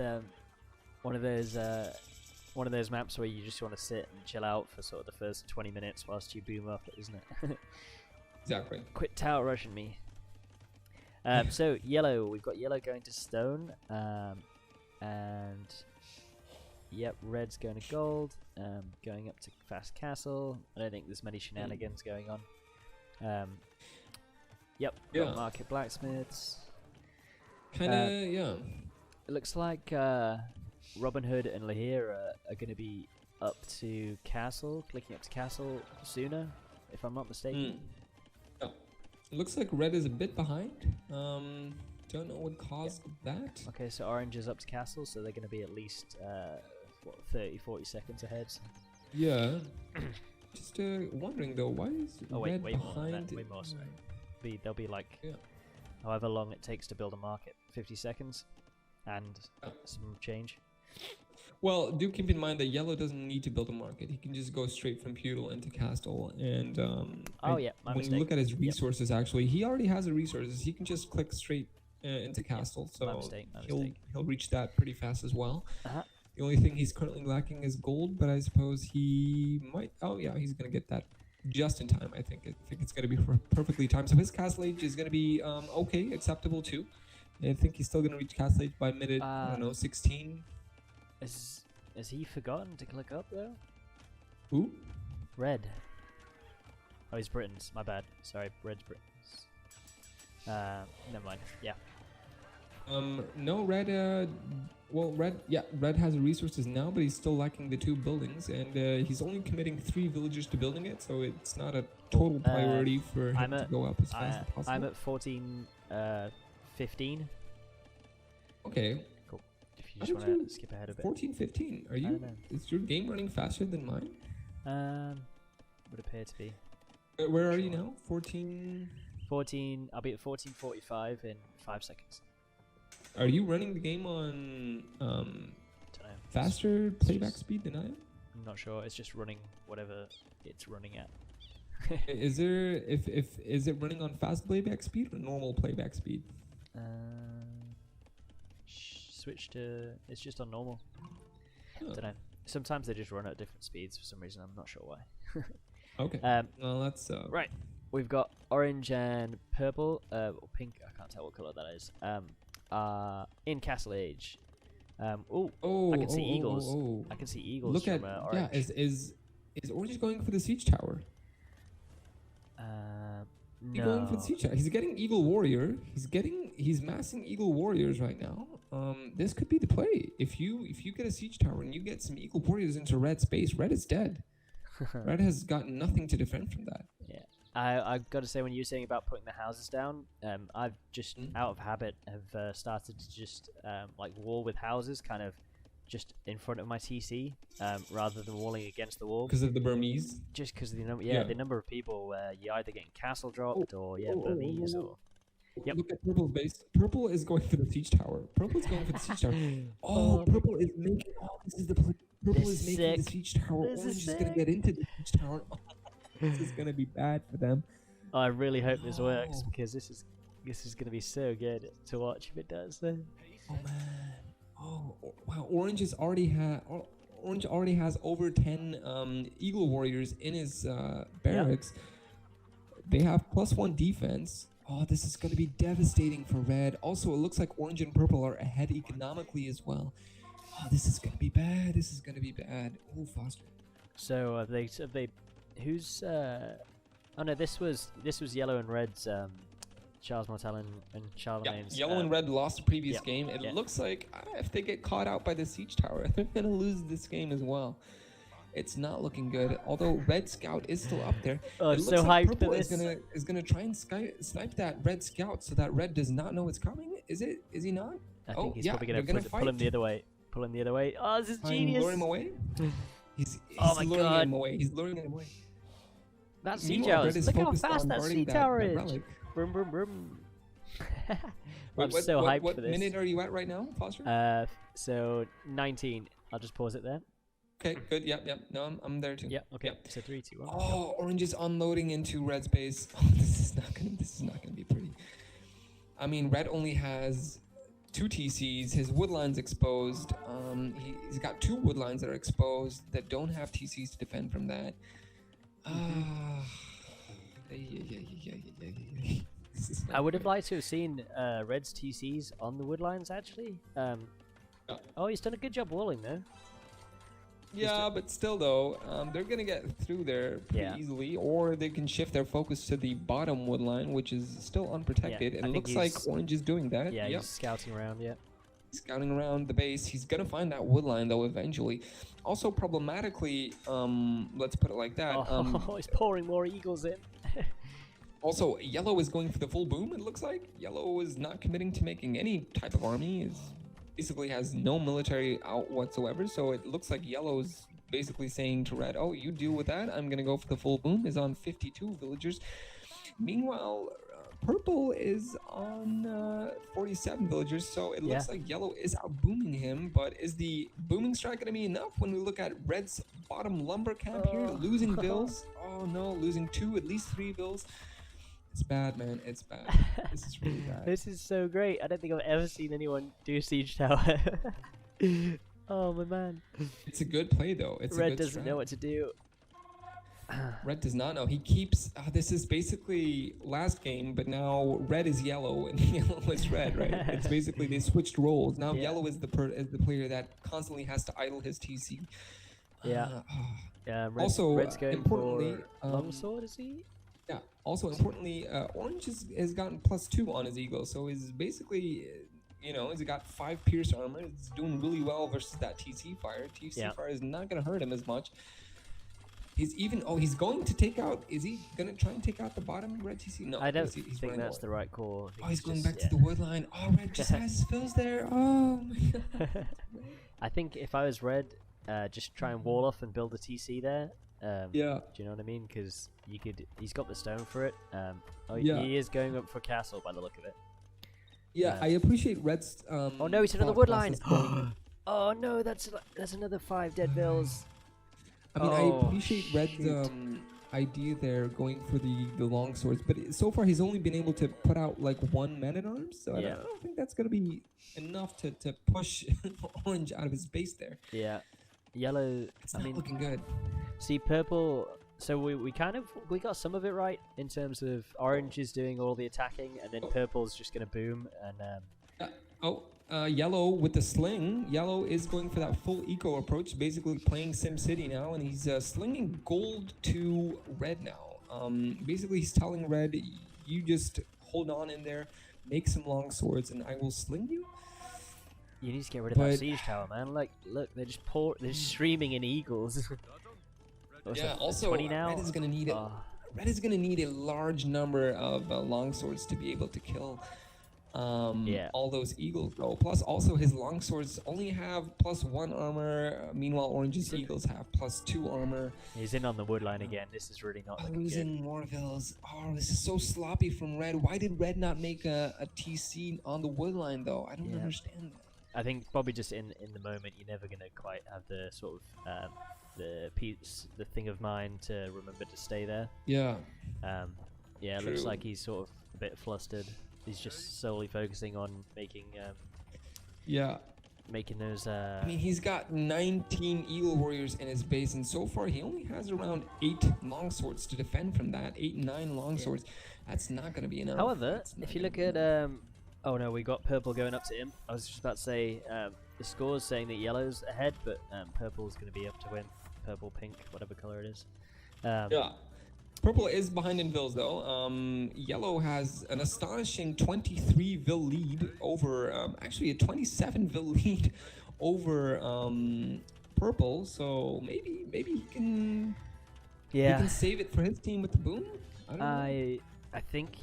one of those maps where you just want to sit and chill out for sort of the first 20 minutes whilst you boom up, isn't it? Exactly. Quit tower rushing me. So yellow, we've got yellow going to stone, and yep, red's going to gold, going up to fast castle. I don't think there's many shenanigans going on. Yep, got market blacksmiths. Yeah. It looks like Robin Hood and Lahir are going to be up to castle, clicking up to castle sooner, if I'm not mistaken. It looks like red is a bit behind. Don't know what caused that. Okay, so orange is up to castle, so they're going to be at least 30-40 seconds ahead. Yeah. Just wondering though, why is red way behind? More than that, way more. So they'll be like however long it takes to build a market, 50 seconds, and some change. Well, do keep in mind that yellow doesn't need to build a market. He can just go straight from feudal into castle. And when you look at his resources, actually, he already has the resources. He can just click straight into castle. So he'll reach that pretty fast as well. The only thing he's currently lacking is gold, but I suppose he might. Oh yeah, he's gonna get that just in time. I think it's gonna be perfectly timed. So his castle age is gonna be okay, acceptable too. I think he's still gonna reach castle age by minute 16. Has he forgotten to click up though? Who? Red. Oh, he's Britain's. My bad. Sorry, Red's Britain's. Never mind. Yeah. No, red. Red has the resources now, but he's still lacking the 2 buildings, and he's only committing 3 villagers to building it, so it's not a total priority for him to go up as fast as possible. I'm at 14, 15. Okay. You just want to skip ahead a bit. 14, 15. Are you? Is your game running faster than mine? Would appear to be. Where are you now? 14. 14. I'll be at 14:45 in 5 seconds. Are you running the game on faster playback speed than I am? I'm not sure. It's just running whatever it's running at. Is it running on fast playback speed or normal playback speed? Switch to, it's just on normal. Don't know. Sometimes they just run at different speeds for some reason. I'm not sure why. Okay. Well, that's right. We've got orange and purple, or pink. I can't tell what color that is. In Castle Age. I can see eagles. I can see eagles. Look from orange. Yeah. Is orange going for the siege tower? No. Going for the siege tower. He's getting eagle warrior. He's massing eagle warriors right now. This could be the play. If you get a siege tower and you get some eagle warriors into red space, red is dead. Red has got nothing to defend from that. Yeah. I've got to say, when you were saying about putting the houses down, I've just out of habit have started to just like wall with houses kind of just in front of my TC rather than walling against the wall. Because of the Burmese? Just because of the number of people where you're either getting castle dropped Burmese or... Yep. Look at purple's base. Purple is going for the siege tower. Purple is going for the siege tower. Purple is making... this is the play. Purple is making the siege tower. Orange is going to get into the siege tower. This is gonna be bad for them. I really hope this works No. because this is going to be so good to watch if it does. Oh man. Oh wow. Orange already has over 10 Eagle Warriors in his barracks. They have +1 defense. Oh, this is going to be devastating for red. Also, it looks like orange and purple are ahead economically as well. Oh, this is going to be bad. This is going to be bad. Oh, Foster. So they who's oh no, this was yellow and red's Charles Martel and Charlemagne's. Yellow and red lost the previous yeah, game. It yeah. looks like if they get caught out by the siege tower, they're going to lose this game as well. It's not looking good. Although red scout is still up there. Oh, it I'm looks so like hyped for purple this. is gonna try and snipe that red scout so that red does not know it's coming. Is he not? I think he's yeah, probably they're going to fight. pull him the other way. Pull him the other way. Oh, this is Try and genius. lure him away. He's Oh my luring God. him away. He's luring him away. That sea Meanwhile, tower. red is Look how focused fast on that guarding sea tower is. relic. Brum brum brum. Wait, I'm so hyped what for this. minute are you at right now, Foster? So 19. I'll just pause it there. Okay, good. Yep. No, I'm there too. Yeah. Okay. Yep. So 3, 2, 1. Oh, orange is unloading into red's base. Oh, this is not gonna be pretty. I mean, red only has 2 TCs. His woodline's exposed. He's got 2 woodlines that are exposed that don't have TCs to defend from that. I would have liked to have seen Red's TCs on the woodlines actually. Oh, he's done a good job walling though. Yeah, but still though, they're gonna get through there pretty easily, or they can shift their focus to the bottom woodline, which is still unprotected. Yeah, It looks like orange is doing that. Yeah, yep. he's scouting around. Yeah. Scouting around the base. He's gonna find that woodline though eventually. Also problematically, let's put it like that. He's pouring more eagles in. Also, yellow is going for the full boom. It looks like yellow is not committing to making any type of army. It basically has no military out whatsoever. So it looks like yellow is basically saying to red, "Oh, you deal with that. I'm gonna go for the full boom." Is on 52 villagers. Meanwhile, purple is on 47 villagers, so it looks like yellow is out booming him, but is the booming strike going to be enough when we look at red's bottom lumber camp here? Losing vills. Oh no, losing at least 3 vills. It's bad, man. It's bad. This is really bad. This is so great. I don't think I've ever seen anyone do siege tower. Oh my man. It's a good play though. It's Red a good doesn't strat. know what to do. Red does not know. He keeps. This is basically last game, but now red is yellow and yellow is red, right? It's basically they switched roles. Now yellow is the player that constantly has to idle his TC. Yeah. Also, Red's going importantly, for longsword, is he? Yeah. Also, importantly, orange has gotten +2 on his eagle, so he's basically. He's got 5 pierce armor. It's doing really well versus that TC fire. TC fire is not going to hurt him as much. He's going to take out. Is he going to try and take out the bottom red TC? No, I don't think that's the right call. Oh, he's going back to the wood line. Oh, red just has his fills there. Oh my god. I think if I was red, just try and wall off and build a TC there. Yeah. Do you know what I mean? Because he's got the stone for it. He is going up for castle by the look of it. Yeah, I appreciate red's. Oh no, he's another wood line. Oh no, that's another 5 dead vills. I mean, I appreciate red's idea there, going for the long swords, but so far he's only been able to put out like 1 man-at-arms, so I don't think that's gonna be enough to push orange out of his base there. Yeah, yellow. It's not looking good. See, purple. So we got some of it right in terms of orange is doing all the attacking, and then purple's just gonna boom and. Yellow with the sling. Yellow is going for that full eco approach, basically playing SimCity now, and he's slinging gold to red now. Basically, he's telling red, you just hold on in there, make some long swords, and I will sling you. You need to get rid of that siege tower, man. Like, look, they're just streaming in eagles. Also, 20 now? red is gonna need a large number of long swords to be able to kill. All those eagles though. Plus also his longswords only have +1 armor, meanwhile orange's eagles have +2 armor. He's in on the wood line again. This is really not looking losing good. more vills. Oh, this is so sloppy from red. Why did red not make a TC on the wood line though? I don't understand that. I think probably just in the moment you're never gonna quite have the sort of the thing of mine to remember to stay there. Yeah. Yeah, it looks True. like he's sort of a bit flustered. He's just solely focusing on making Yeah. those. I mean, he's got 19 Eagle Warriors in his base, and so far he only has around 8 longswords to defend from that. 8, 9 longswords. That's not going to be enough. However, if you look at oh no, we got purple going up to him. I was just about to say the score's saying that yellow's ahead, but purple's going to be up to win. Purple, pink, whatever color it is. Yeah. Purple is behind in vills though. Yellow has an astonishing 23 vil lead over, actually a 27 vil lead over purple. So maybe he can save it for his team with the boom. I don't know. I think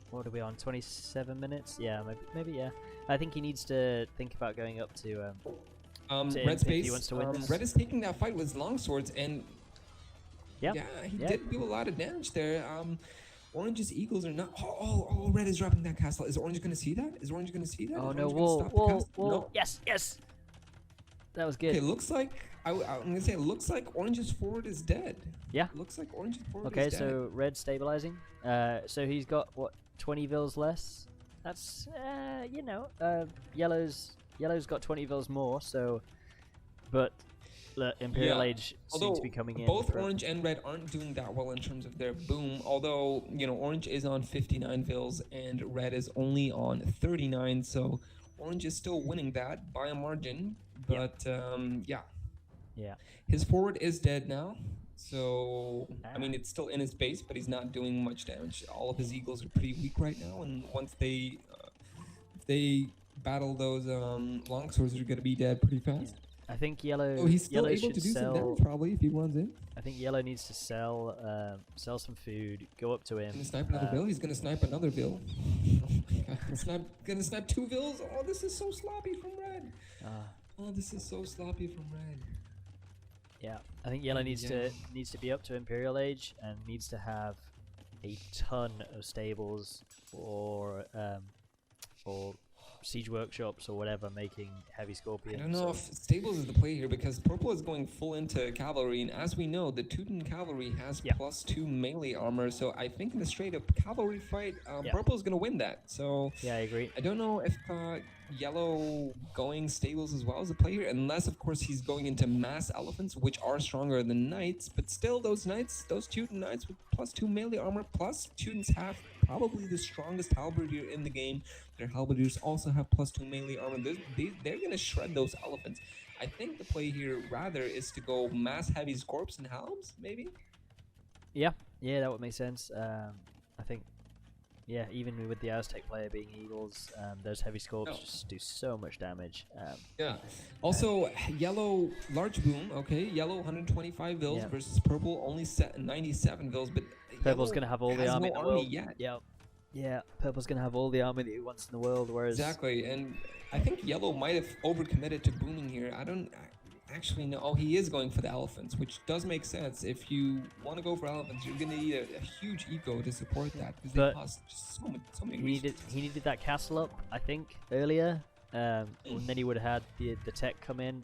what are we on? 27 minutes? Yeah, maybe yeah. I think he needs to think about going up to Red's if he base. wants to win this. Red is taking that fight with longswords, and yeah, he did do a lot of damage there. Orange's eagles are not. Oh, Red is dropping that castle. Is Orange going to see that? Is Orange going to see that? Oh Is no, Orange gonna stop the wall. castle? No. Yes. That was good. Okay, looks like I'm gonna say it looks like Orange's forward is dead. Yeah. Looks like Orange's forward Okay, is dead. so Red stabilizing. So he's got what 20 vils less. That's Yellow's got 20 vils more. So, but the Imperial Age seems to be coming in. Both Orange and Red aren't doing that well in terms of their boom. Although Orange is on 59 vils and Red is only on 39. So Orange is still winning that by a margin. But Yeah. His forward is dead now. So, I mean, it's still in his base, but he's not doing much damage. All of his eagles are pretty weak right now, and once if they battle those longswords, are going to be dead pretty fast. I think yellow. Oh, he's still yellow able to do sell, some damage probably if he runs in. I think yellow needs to sell some food, go up to him. Gonna snipe another bill. He's gonna snipe another bill. Gonna snipe 2 vills. Oh, this is so sloppy from Red. Oh, this is so sloppy from Red. Yeah, I think yellow needs to be up to Imperial Age and needs to have a ton of stables or siege workshops or whatever making heavy scorpions. I don't know if stables is the play here because purple is going full into cavalry, and as we know, the Teuton cavalry has +2 melee armor. So I think in a straight up cavalry fight, purple is going to win that. So yeah, I agree. I don't know if yellow going stables as well as a player, unless of course he's going into mass elephants, which are stronger than knights. But still, those Teuton knights with +2 melee armor, plus Teutons have probably the strongest halberdier in the game. Their halberdiers also have +2 melee armor. They're gonna shred those elephants. I think the play here rather is to go mass heavy scorps and halbs, maybe. Yeah, that would make sense. I think. Yeah, even with the Aztec player being eagles, those heavy scorps just do so much damage. Also, yellow large boom. Okay, yellow 125 vils versus purple only set 97 vils, but purple's gonna have all the army in the world. Yet. Yeah, purple's gonna have all the army that he wants in the world. Whereas exactly, and I think yellow might have overcommitted to booming here. I don't actually know. Oh, he is going for the elephants, which does make sense. If you want to go for elephants, you're gonna need a huge eco to support that because they cost just so many resources. He needed that castle up, I think, earlier, and then he would have had the tech come in.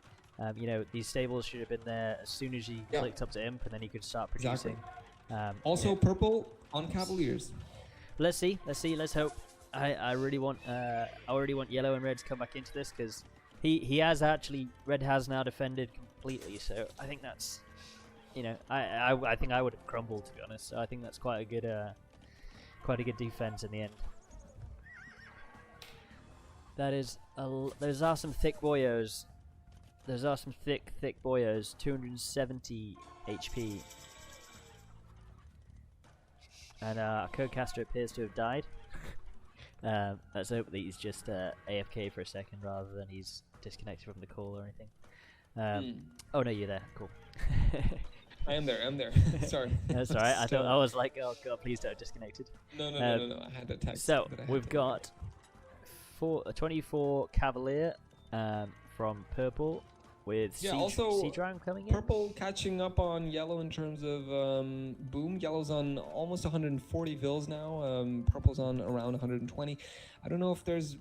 These stables should have been there as soon as he clicked up to imp, and then he could start producing. Also, purple on cavaliers. Let's see. Let's hope. I really want yellow and red to come back into this because he has actually red has now defended completely. So I think that's I think I would have crumbled, to be honest. So I think that's quite a good defense in the end. Those are some thick boyos. Those are some thick boyos. 270 HP. And Codecaster appears to have died. Let's hope that he's just AFK for a second rather than he's disconnected from the call or anything. Oh no, you're there. Cool. I am there. Sorry. That's alright. I was like, oh god, please don't disconnected. No. I had to text. So we've got 24 Cavalier from purple. With Siege Round coming in. Purple catching up on yellow in terms of boom. Yellow's on almost 140 vils now. Purple's on around 120. I don't know if there's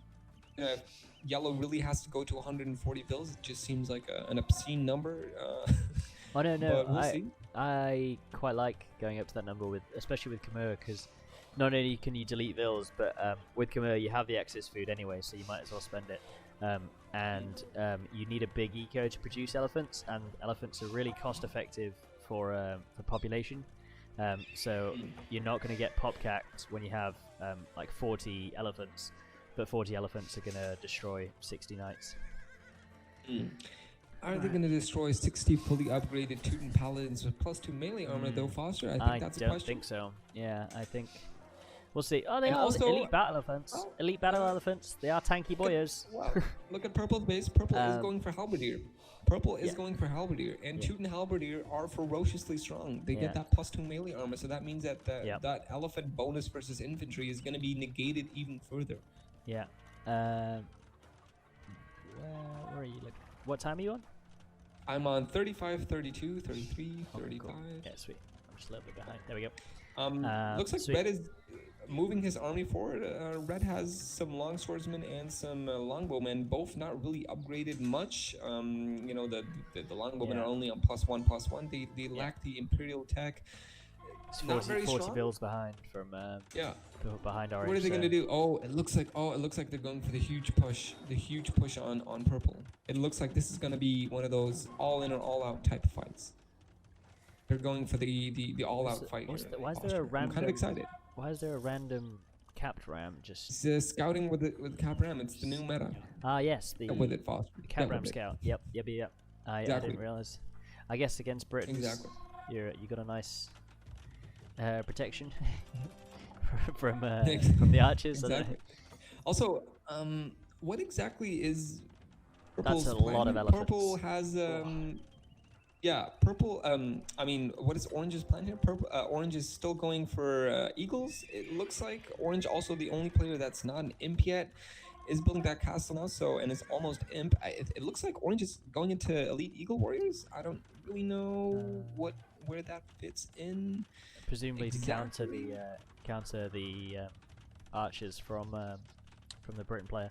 yellow really has to go to 140 vils. It just seems like an obscene number. Oh no, But we'll see. I quite like going up to that number with, especially with Khmer, because not only can you delete vills, but with Khmer you have the excess food anyway, so you might as well spend it. And you need a big eco to produce elephants, and elephants are really cost effective for population. So you're not going to get pop-cacked when you have like 40 elephants, but 40 elephants are going to destroy 60 knights. Are they going to destroy 60 fully upgraded Teuton Paladins with +2 melee armor, though, Foster? I think that's a question. I don't think so. Yeah, I think we'll see. Oh, they And are also- elite battle elephants. Oh, Elite battle elephants. They are tanky boyers. Wow. Look at Purple's base. Purple is going for Halberdier. Purple is yeah. going for Halberdier. And Yeah. Teuton Halberdier are ferociously strong. They Yeah. get that +2 melee armor, so that means that Yep. that elephant bonus versus infantry is going to be negated even further. Yeah. Where are you? Like, what time are you on? I'm on 35, 32, 33, Oh, 35. cool. Yeah, sweet. I'm just a little bit behind. There we go. Looks like sweet. Red is moving his army forward. Red has some long swordsmen and some longbowmen, both not really upgraded much. You know, the longbowmen Yeah. are only on +1/+1. They lack the imperial tech. It's Not 40, very 40 strong. bills behind from Yeah. behind orange. What are they so- gonna do? Oh, it looks like they're going for the huge push on purple. It looks like this is gonna be one of those all in or all out type of fights. They're going for the all out fight. why is here, there a Foster. I'm kind random- of excited. Why is there a random capped ram just? It's scouting with Cap Ram. It's the new meta. Ah, yes, the Get with it, Foster. cat Get ram with it. scout. Yep. I Exactly. didn't realize. I guess against Britons, Exactly. you got a nice protection from Exactly. the archers. I don't Exactly. Also, what exactly is Purple's That's a plan lot of here? elephants. Purple has yeah, Purple. I mean, what is Orange's plan here? Purple. Orange is still going for Eagles. It looks like Orange, also the only player that's not an imp yet, is building that castle now. So, and it's almost imp. It looks like Orange is going into elite Eagle warriors. I don't really know where that fits in. presumably Exactly. to counter the archers from the Britain player.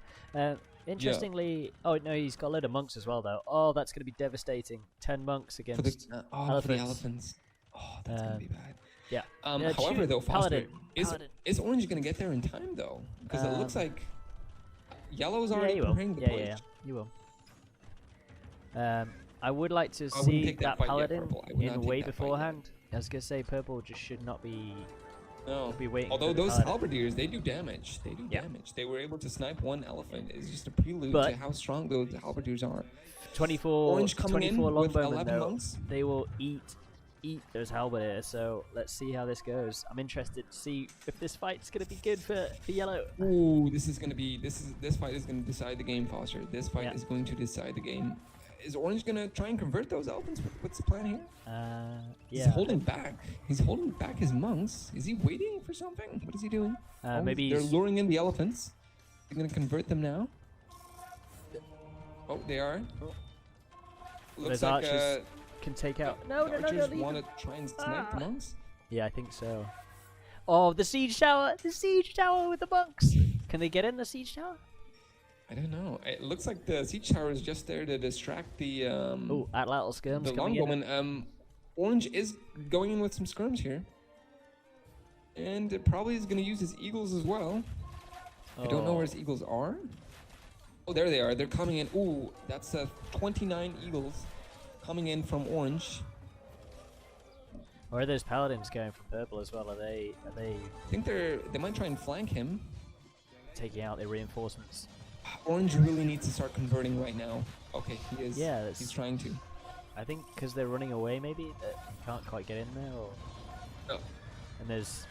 Interestingly, oh no, he's got a load of monks as well though. Oh, that's going to be devastating. 10 monks For against the elephants. elephants. Oh, that's gonna be bad. Yeah. However, shoot, though, Foster, Paladin. is Orange gonna get there in time though? Because it looks like Yellow's Yeah, already you will. preparing the push. Yeah, you will. I would like to I wouldn't see take that that fight yet, paladin Purple. I would not in take way that fight yet. beforehand. I was gonna say purple just should not be No. be waiting. Although for the those paladin. halberdiers, they do damage. They do Yeah. damage. They were able to snipe one elephant. It's just a prelude But- to how strong those halberdiers are. 24 Orange coming in 24 with longbowmen 11 though. monks. They will eat those halberdiers. So let's see how this goes. I'm interested to see if this fight's gonna be good for yellow. Ooh, this fight is gonna decide the game, Foster. This fight Yeah. is going to decide the game. Is Orange gonna try and convert those elephants? What's the plan here? He's Yeah. holding back. He's holding back his monks. Is he waiting for something? What is he doing? Maybe they're he's- luring in the elephants. They're gonna convert them now. Oh, they are. Looks Those like archers can take out. No, the no, no, archers no. want to try and snipe the monks. Yeah, I think so. Oh, the siege tower! The siege tower with the monks. Can they get in the siege tower? I don't know. It looks like the siege tower is just there to distract the Oh, Atlatl skirms the coming in. longbowman. Orange is going in with some skirms here, and it probably is going to use his eagles as well. I don't know where his eagles are. Oh, there they are. They're coming in. Ooh, that's 29 eagles coming in from Orange. Or are those paladins going from purple as well? Are they I think they might try and flank him. taking out their reinforcements? Orange really needs to start converting right now. Okay, he is. Yeah, that's- he's trying to. I think because they're running away, maybe that you can't quite get in there. Or No. and there's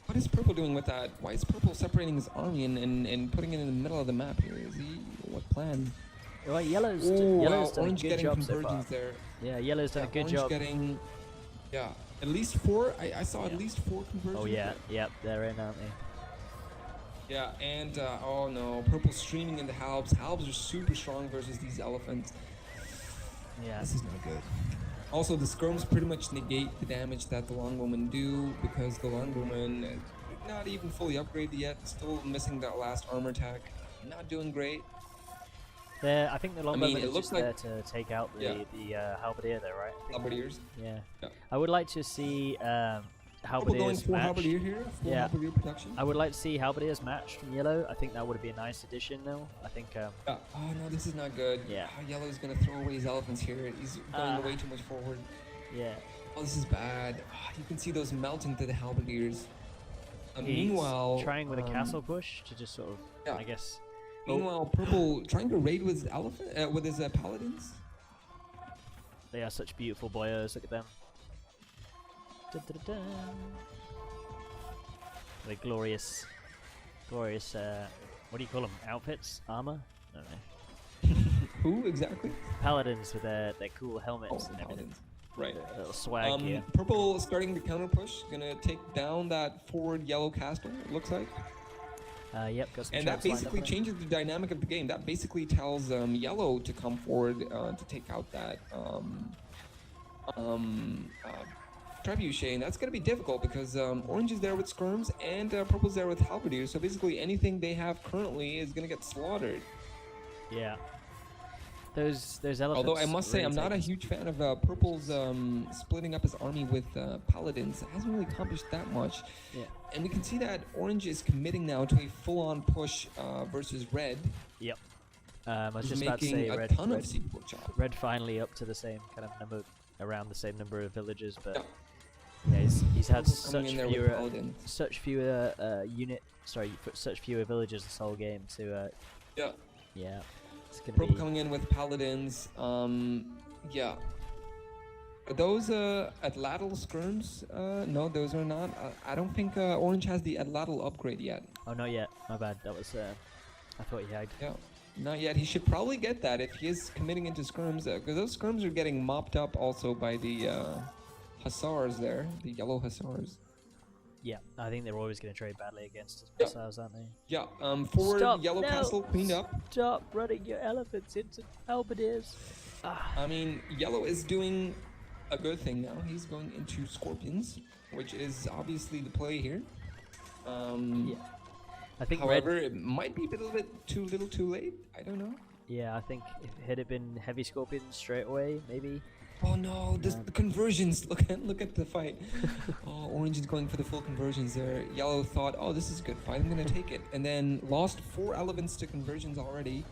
What is Purple doing with that? Why is Purple separating his army and putting it in the middle of the map here? Is he what plan? well, yellow's Ooh, yellow's wow, done a Orange good getting job so far. convergence there. Yeah, yellow's done a good Orange job. getting, yeah, at least 4. I saw at least 4 conversions. Oh yeah, yep, they're in, aren't they? Yeah, and oh no, Purple streaming into Halbs. Halbs are super strong versus these elephants. Yeah. This is not good. Also, the skirms pretty much negate the damage that the longbowmen do because the longbowmen not even fully upgraded yet, still missing that last armor attack. Not doing great. I think the longbowman it is looks just like- there to take out the halberdier, though, right? I think. Halberdiers. Yeah. Yeah. I would like to see Purple going halberdiers full matched. halberdier here. Full Yeah. halberdier production. I would like to see halberdiers matched from yellow. I think that would be a nice addition, though. I think. Yeah. Oh no, this is not good. Yeah. Oh, Yellow's gonna throw away his elephants here. He's going way too much forward. Yeah. Oh, this is bad. Oh, you can see those melting to the halberdiers. He's Meanwhile, trying with a castle push to just sort of, yeah. I guess. Meanwhile, Purple trying to raid with his elephant, with his paladins. They are such beautiful boyos. Look at them. Da-da-da-da. The glorious, glorious. What do you call them? Outfits, armor? I don't know. Who exactly? Paladins with their cool helmets Oh, and everything. paladins. Right. A little swag here. Purple starting to counter push, gonna take down that forward yellow castle. It looks like. Yep, got some And that traps lined up basically there. changes the dynamic of the game. That basically tells Yellow to come forward to take out that trebuchet, and that's going to be difficult because Orange is there with skirms and Purple's there with halberdiers. So basically, anything they have currently is going to get slaughtered. Yeah. Those elephants. Although I must say, really I'm not a take- huge fan of Purple's splitting up his army with paladins. It hasn't really accomplished that much. Yeah. And we can see that Orange is committing now to a full-on push versus Red. Yep. I was Who's just about to making say a red. ton red, of seed workshop. red finally up to the same kind of number, around the same number of villages, but Yeah. yeah, he's had Purple coming such in there with fewer, paladins. such fewer villages this whole game. To Yeah. yeah, it's gonna Purple be. coming in with paladins. Yeah. Are those Atlatl skirms? No, those are not. I don't think Orange has the Atlatl upgrade yet. Oh, not yet. My bad. That was. I thought he had. Yeah, not yet. He should probably get that if he is committing into skirms, because those skirms are getting mopped up also by the hussars there, the yellow hussars. Yeah, I think they're always going to trade badly against us, Yeah. missiles, aren't they? Yeah. Forward Stop, yellow no. castle cleaned up. Stop running your elephants into halberdiers. I mean, yellow is doing a good thing now. He's going into scorpions, which is obviously the play here. Yeah. I think However, red. it might be a little bit too little, too late. I don't know. Yeah, I think if it had been heavy scorpions straight away, maybe. Oh no, the conversions. Look at the fight. Oh, Orange is going for the full conversions there. Yellow thought, oh, this is a good fight. I'm gonna take it, and then lost 4 elephants to conversions already.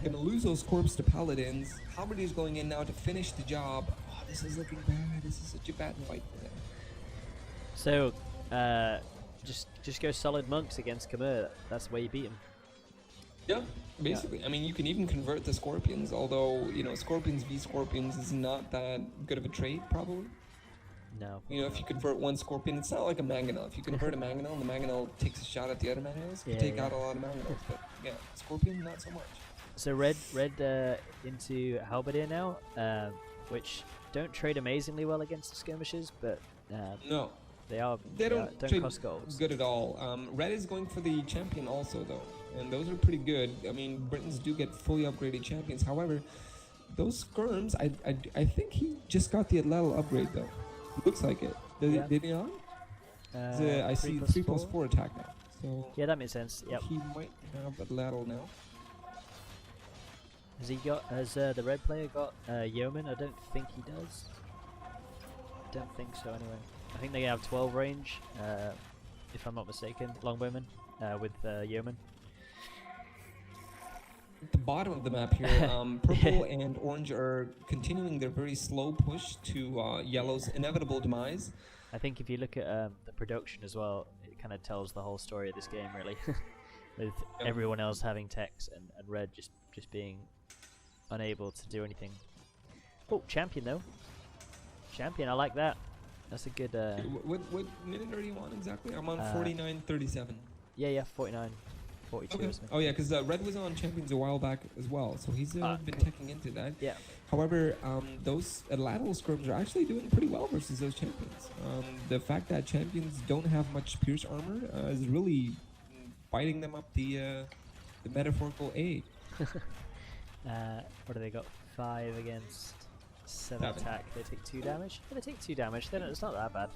Gonna lose those corpses to paladins. Halberdy's going in now to finish the job. Oh, this is looking bad. This is such a bad fight for them. So, just go solid monks against Khmer. That's the way you beat him. Yeah, basically. I mean, you can even convert the scorpions, although, you know, scorpions v scorpions is not that good of a trade, probably. No. You know, if you convert one scorpion, it's not like a mangonel. If you convert a mangonel and the mangonel takes a shot at the other mangonels, you Yeah, take yeah. out a lot of mangonels. But yeah, scorpion, not so much. So red into halberdier now, which don't trade amazingly well against the skirmishes, but No, they are they don't trade cost golds. good at all. Red is going for the champion also, though. And those are pretty good. I mean, Britons do get fully upgraded champions. However, those skirms, I think he just got the Atlatl upgrade, though. Looks like it. Did he not? I see 3+4 attack now. So Yeah, that makes sense. Yep. he might have Atlatl now. Has the red player got yeoman? I don't think he does. Don't think so anyway. I think they have 12 range, if I'm not mistaken, longbowmen with yeoman. At the bottom of the map here, purple and orange are continuing their very slow push to yellow's inevitable demise. I think if you look at the production as well, it kind of tells the whole story of this game really, with Yeah. everyone else having techs and red just being unable to do anything. Oh, champion though. Champion, I like that. That's a good. What minute are you on exactly? I'm on 49:37. Yeah, 49, 42 Okay. or something. Oh yeah, because Red was on Champions a while back as well, so he's been teching into that. Yeah. However, those Atlatl scrims are actually doing pretty well versus those champions. The fact that champions don't have much pierce armor is really biting them up the metaphorical A. What do they got? 5 against 7 7. attack. They take 2 damage. Yeah, they take 2 damage. Then it's not that bad.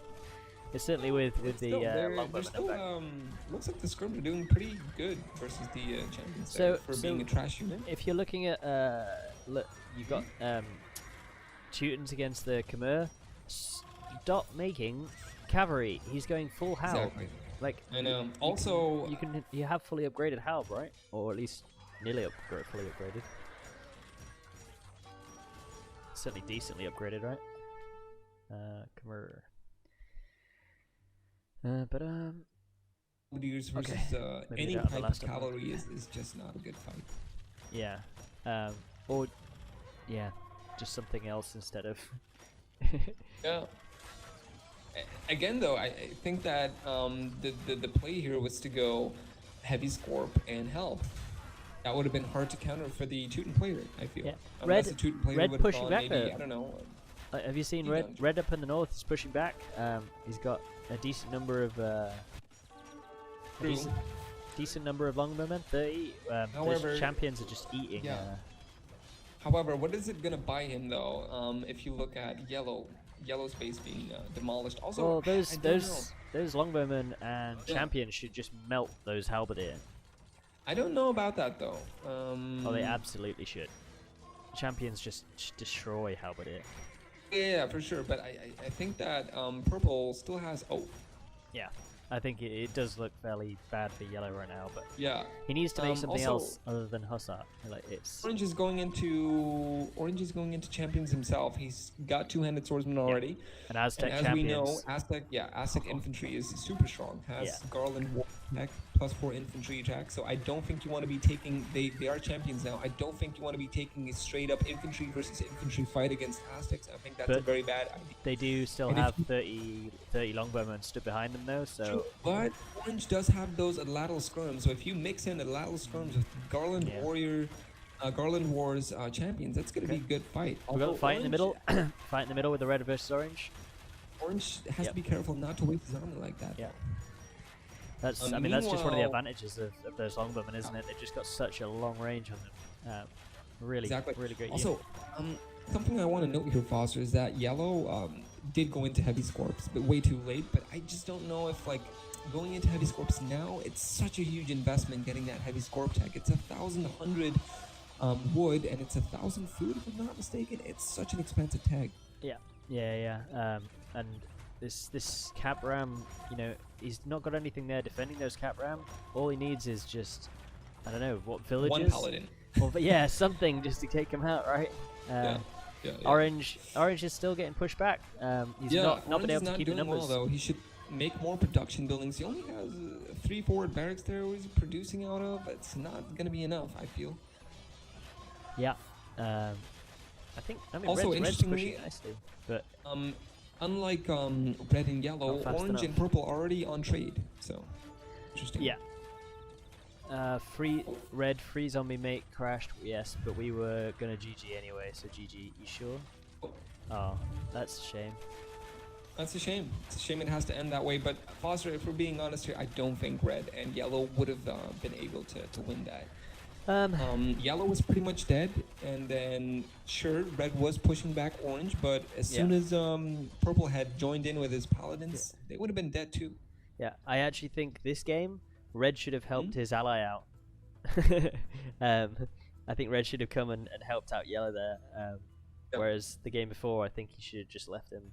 It's certainly with the they're longbowmen still, back. looks like the Scrum are doing pretty good versus the champions So- there for so being a trash unit. If you're looking at look, you've got Teutons against the Khmer. Stop making cavalry. He's going full Hal. Exactly. Like I know. Also, you have fully upgraded Halb, right? Or at least nearly fully upgraded. Certainly decently upgraded, right? Khmer. But Grenadiers versus Maybe any we don't have the type of last one. cavalry is just not a good fight. yeah, or yeah, just something else instead of. Yeah. Again, though, I think that the play here was to go heavy Scorp and Help. That would have been hard to counter for the Teuton player, I feel. Yeah. Unless the Teuton player Red would have pushing gone back maybe, though. I don't know. Have you seen He Red? don't. Red up in the north is pushing back. He's got a decent number of True. decent number of longbowmen. 30. However, those champions are just eating. yeah. However, what is it going to buy him, though, if you look at Yellow space being demolished? Also, Well, I don't know. those longbowmen and Yeah. champions should just melt those halberdier. I don't know about that, though. Oh, they absolutely should. Champions just destroy halberdier. Yeah, for sure. But I think that Purple still has... Oh, Yeah, I think it does look fairly bad for yellow right now, but yeah. he needs to make something also- else other than Hussar. Like it's Orange is going into champions himself. He's got two-handed swordsman already. an Aztec And as champions. we know, Aztec infantry is super strong. Has Yeah. Garland war attack +4 infantry attack. So I don't think you want to be taking. They are champions now. I don't think you want to be taking a straight up infantry versus infantry fight against Aztecs. I think that's a But very bad idea. They do still And if have you- 30 longbowmen stood behind them though, so True, but Orange does have those lateral skirms. So if you mix in the lateral skirms with Garland Yeah. Warrior, Garland Wars champions, that's going to be a good fight. we've got a Although fight in the middle. Orange- Fight in the middle with the red versus orange. Orange has Yep. to be careful not to waste his armor like that. Yeah. That's I mean that's just one of the Meanwhile- advantages of those longbowmen, isn't it? They've just got such a long range on them. Really, Exactly. really great. Also, something I want to note here, Foster, is that Yellow did go into heavy scorps, but way too late. But I just don't know if like going into heavy scorps now, it's such a huge investment getting that heavy scorp tech. It's 1,100 wood and it's 1,000 food, if I'm not mistaken. It's such an expensive tag. Yeah. And this cap ram, you know, he's not got anything there defending those cap ram. All he needs is just, I don't know, what villages. One paladin. Well, but yeah, something just to take him out, right? Yeah. Orange is still getting pushed back. He's not been Orange able is to not keep the doing numbers. well, though. He should make more production buildings. He only has 3 forward barracks there where he's producing out of. It's not going to be enough, I feel. Yeah. I mean, Also, red's interestingly, pushing nicely, but Unlike red and yellow, Not fast orange enough. and purple are already on trade. So, interesting. yeah. Red free zombie mate crashed. Yes, but we were gonna GG anyway. So GG. You sure? Oh, that's a shame. That's a shame. It's a shame it has to end that way. But Foster, if we're being honest here, I don't think red and yellow would have been able to win that. Yellow was pretty much dead, and then sure, red was pushing back orange, but as soon as purple had joined in with his paladins, they would have been dead too. Yeah, I actually think this game, red should have helped his ally out. I think red should have come and helped out yellow there. Whereas the game before, I think he should have just left him.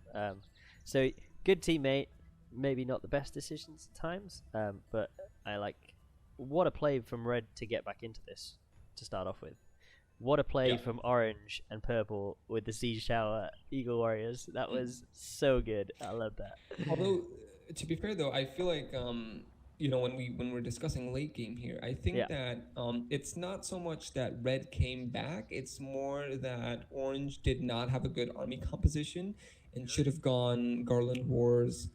So good teammate, maybe not the best decisions at times, but I like. What a play from red to get back into this to start off with. What a play from orange and purple with the siege tower Eagle Warriors. That was so good. I love that. Although, to be fair though, I feel like you know, when we're discussing late game here, I think that it's not so much that red came back. It's more that orange did not have a good army composition and should have gone Garland Wars.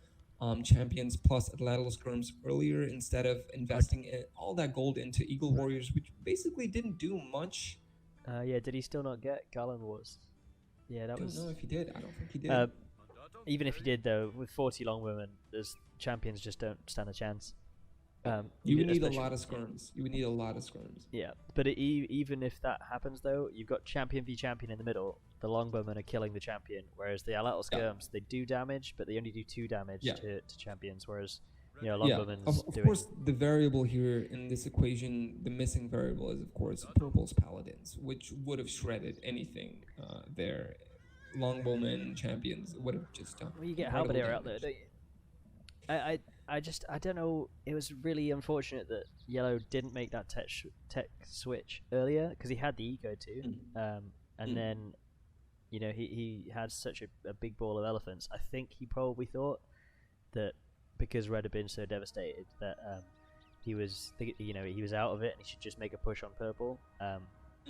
Champions plus lateral skirms earlier instead of investing all that gold into Eagle Warriors, which basically didn't do much. Yeah, did he still not get Garland Wars? Yeah, that I was. don't know if he did. I don't think he did. Even if he did, though, with 40 long women, those champions just don't stand a chance. You would need a lot of skirms. You would need a lot of skirms. Yeah, but even if that happens, though, you've got champion v champion in the middle. longbowmen are killing the champion, whereas the Alatal skirms, they do damage, but they only do 2 damage to champions, whereas longbowmen's of doing... course, the variable here in this equation, the missing variable is, of course, purple's paladins, which would have shredded anything there. Longbowmen champions would have just done. Well, you get halberdier out there, don't you? I don't know. It was really unfortunate that yellow didn't make that tech switch earlier, because he had the eco too, and then, you know, he had such a big ball of elephants. I think he probably thought that because red had been so devastated that he was out of it and he should just make a push on purple.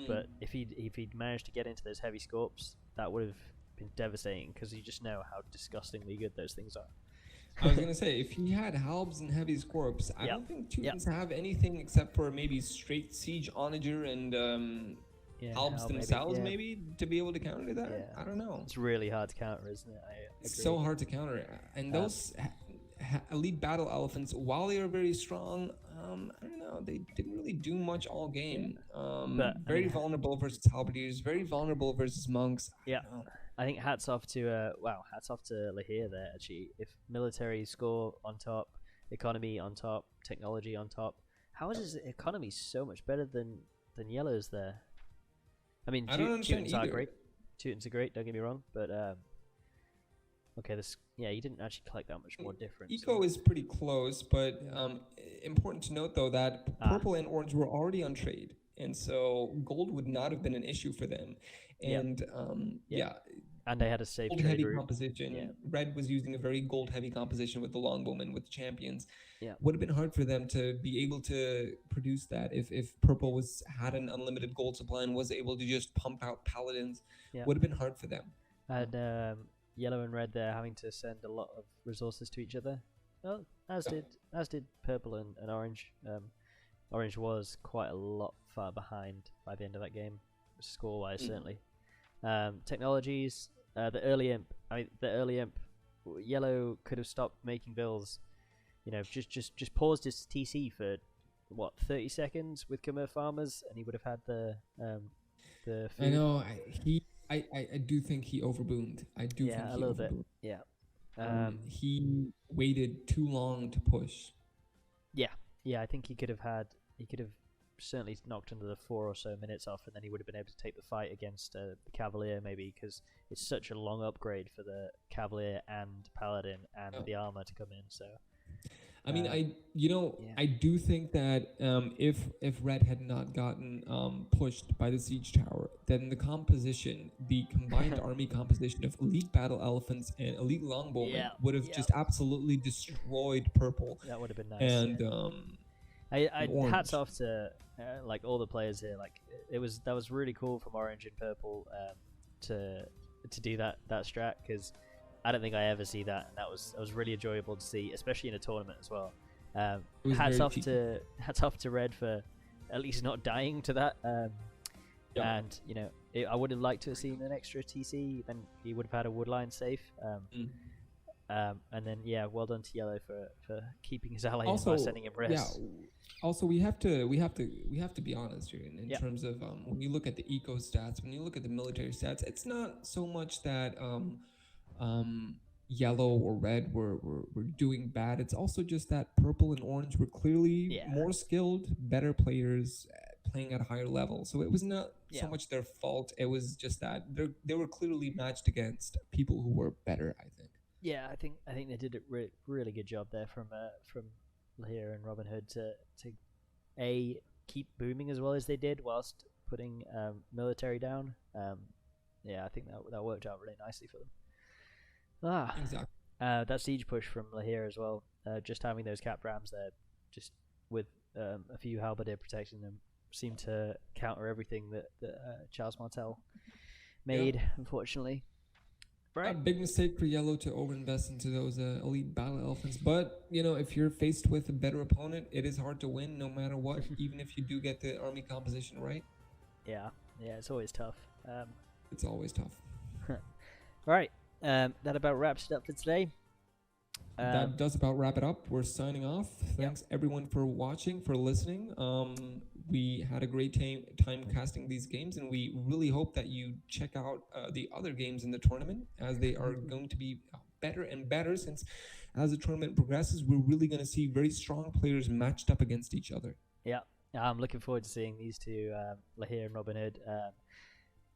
But if he'd managed to get into those heavy scorps, that would have been devastating, because you just know how disgustingly good those things are. I was gonna say, if he had halbs and heavy scorps, I don't think Teutons have anything except for maybe straight siege onager and halbs themselves, maybe to be able to counter that. I don't know. It's really hard to counter, isn't it? It's so hard to counter, and those elite battle elephants, while they are very strong, I don't know, they didn't really do much all game. Very vulnerable versus halberdiers, very vulnerable versus monks. I think hats off to Lahir there. Actually, if military score on top, economy on top, technology on top, how is his economy so much better than yellow's there? I mean, Teutons are great. Teutons are great. Don't get me wrong, but okay, you didn't actually collect that much more difference. Eco is pretty close, but important to note though that purple and orange were already on trade, and so gold would not have been an issue for them. And and they had a safe gold trade heavy route. composition. Red was using a very gold heavy composition with the longbowmen, with the champions. Would have been hard for them to be able to produce that if purple had an unlimited gold supply and was able to just pump out paladins. Would have been hard for them. And yellow and red there having to send a lot of resources to each other. Well, as did purple and orange. Orange was quite a lot far behind by the end of that game, score-wise certainly. Technologies, the early imp. Yellow could have stopped making bills. You know, just paused his TC for 30 seconds with Khmer farmers, and he would have had the food. I know. I do think he overboomed. I do think a little bit. Yeah. He waited too long to push. Yeah. I think he could have certainly knocked under the 4 or so minutes off, and then he would have been able to take the fight against the Cavalier, maybe, because it's such a long upgrade for the Cavalier and Paladin and the armor to come in. So, I mean, I do think that if Red had not gotten pushed by the siege tower, then the combined army composition of elite battle elephants and elite longbowmen would have just absolutely destroyed purple. That would have been nice. And I hats off to like all the players here. Like that was really cool from orange and purple to do that strat, because I don't think I ever see that, and that was really enjoyable to see, especially in a tournament as well. Hats off to Red for at least not dying to that. And you know, I would have liked to have seen an extra TC. Then he would have had a woodline safe. And then well done to Yellow for keeping his ally by sending him rest. Also, we have to be honest here in terms of when you look at the eco stats, when you look at the military stats, it's not so much that yellow or red were doing bad. It's also just that purple and orange were clearly more skilled, better players playing at a higher level. So it was not so much their fault. It was just that they were clearly matched against people who were better, I think. Yeah, I think they did a really good job there from Lahir and Robin Hood to keep booming as well as they did whilst putting military down. I think that worked out really nicely for them. Exactly. That siege push from Lahir as well. Just having those cap rams there, just with a few halberdier protecting them, seemed to counter everything that Charles Martel made. Unfortunately. Right. A big mistake for Yellow to overinvest into those elite battle elephants. But, if you're faced with a better opponent, it is hard to win no matter what, even if you do get the army composition right. Yeah, it's always tough. It's always tough. Right, that about wraps it up for today. That does about wrap it up. We're signing off. Thanks everyone for watching, for listening. We had a great time casting these games, and we really hope that you check out the other games in the tournament, as they are going to be better and better, since as the tournament progresses, we're really going to see very strong players matched up against each other. Yeah, I'm looking forward to seeing these two, Lahir and Robin Hood,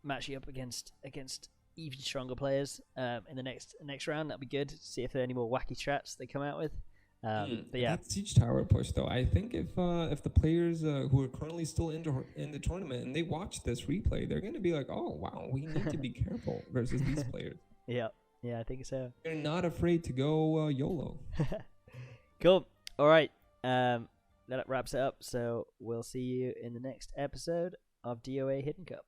matching up against even stronger players in the next round. That'd be good. See if there are any more wacky strats they come out with. But yeah, that siege tower push though. I think if the players who are currently still in the tournament and they watch this replay, they're going to be like, "Oh wow, we need to be careful versus these players." Yeah, I think so. They're not afraid to go YOLO. Cool. All right. That wraps it up. So we'll see you in the next episode of DOA Hidden Cup.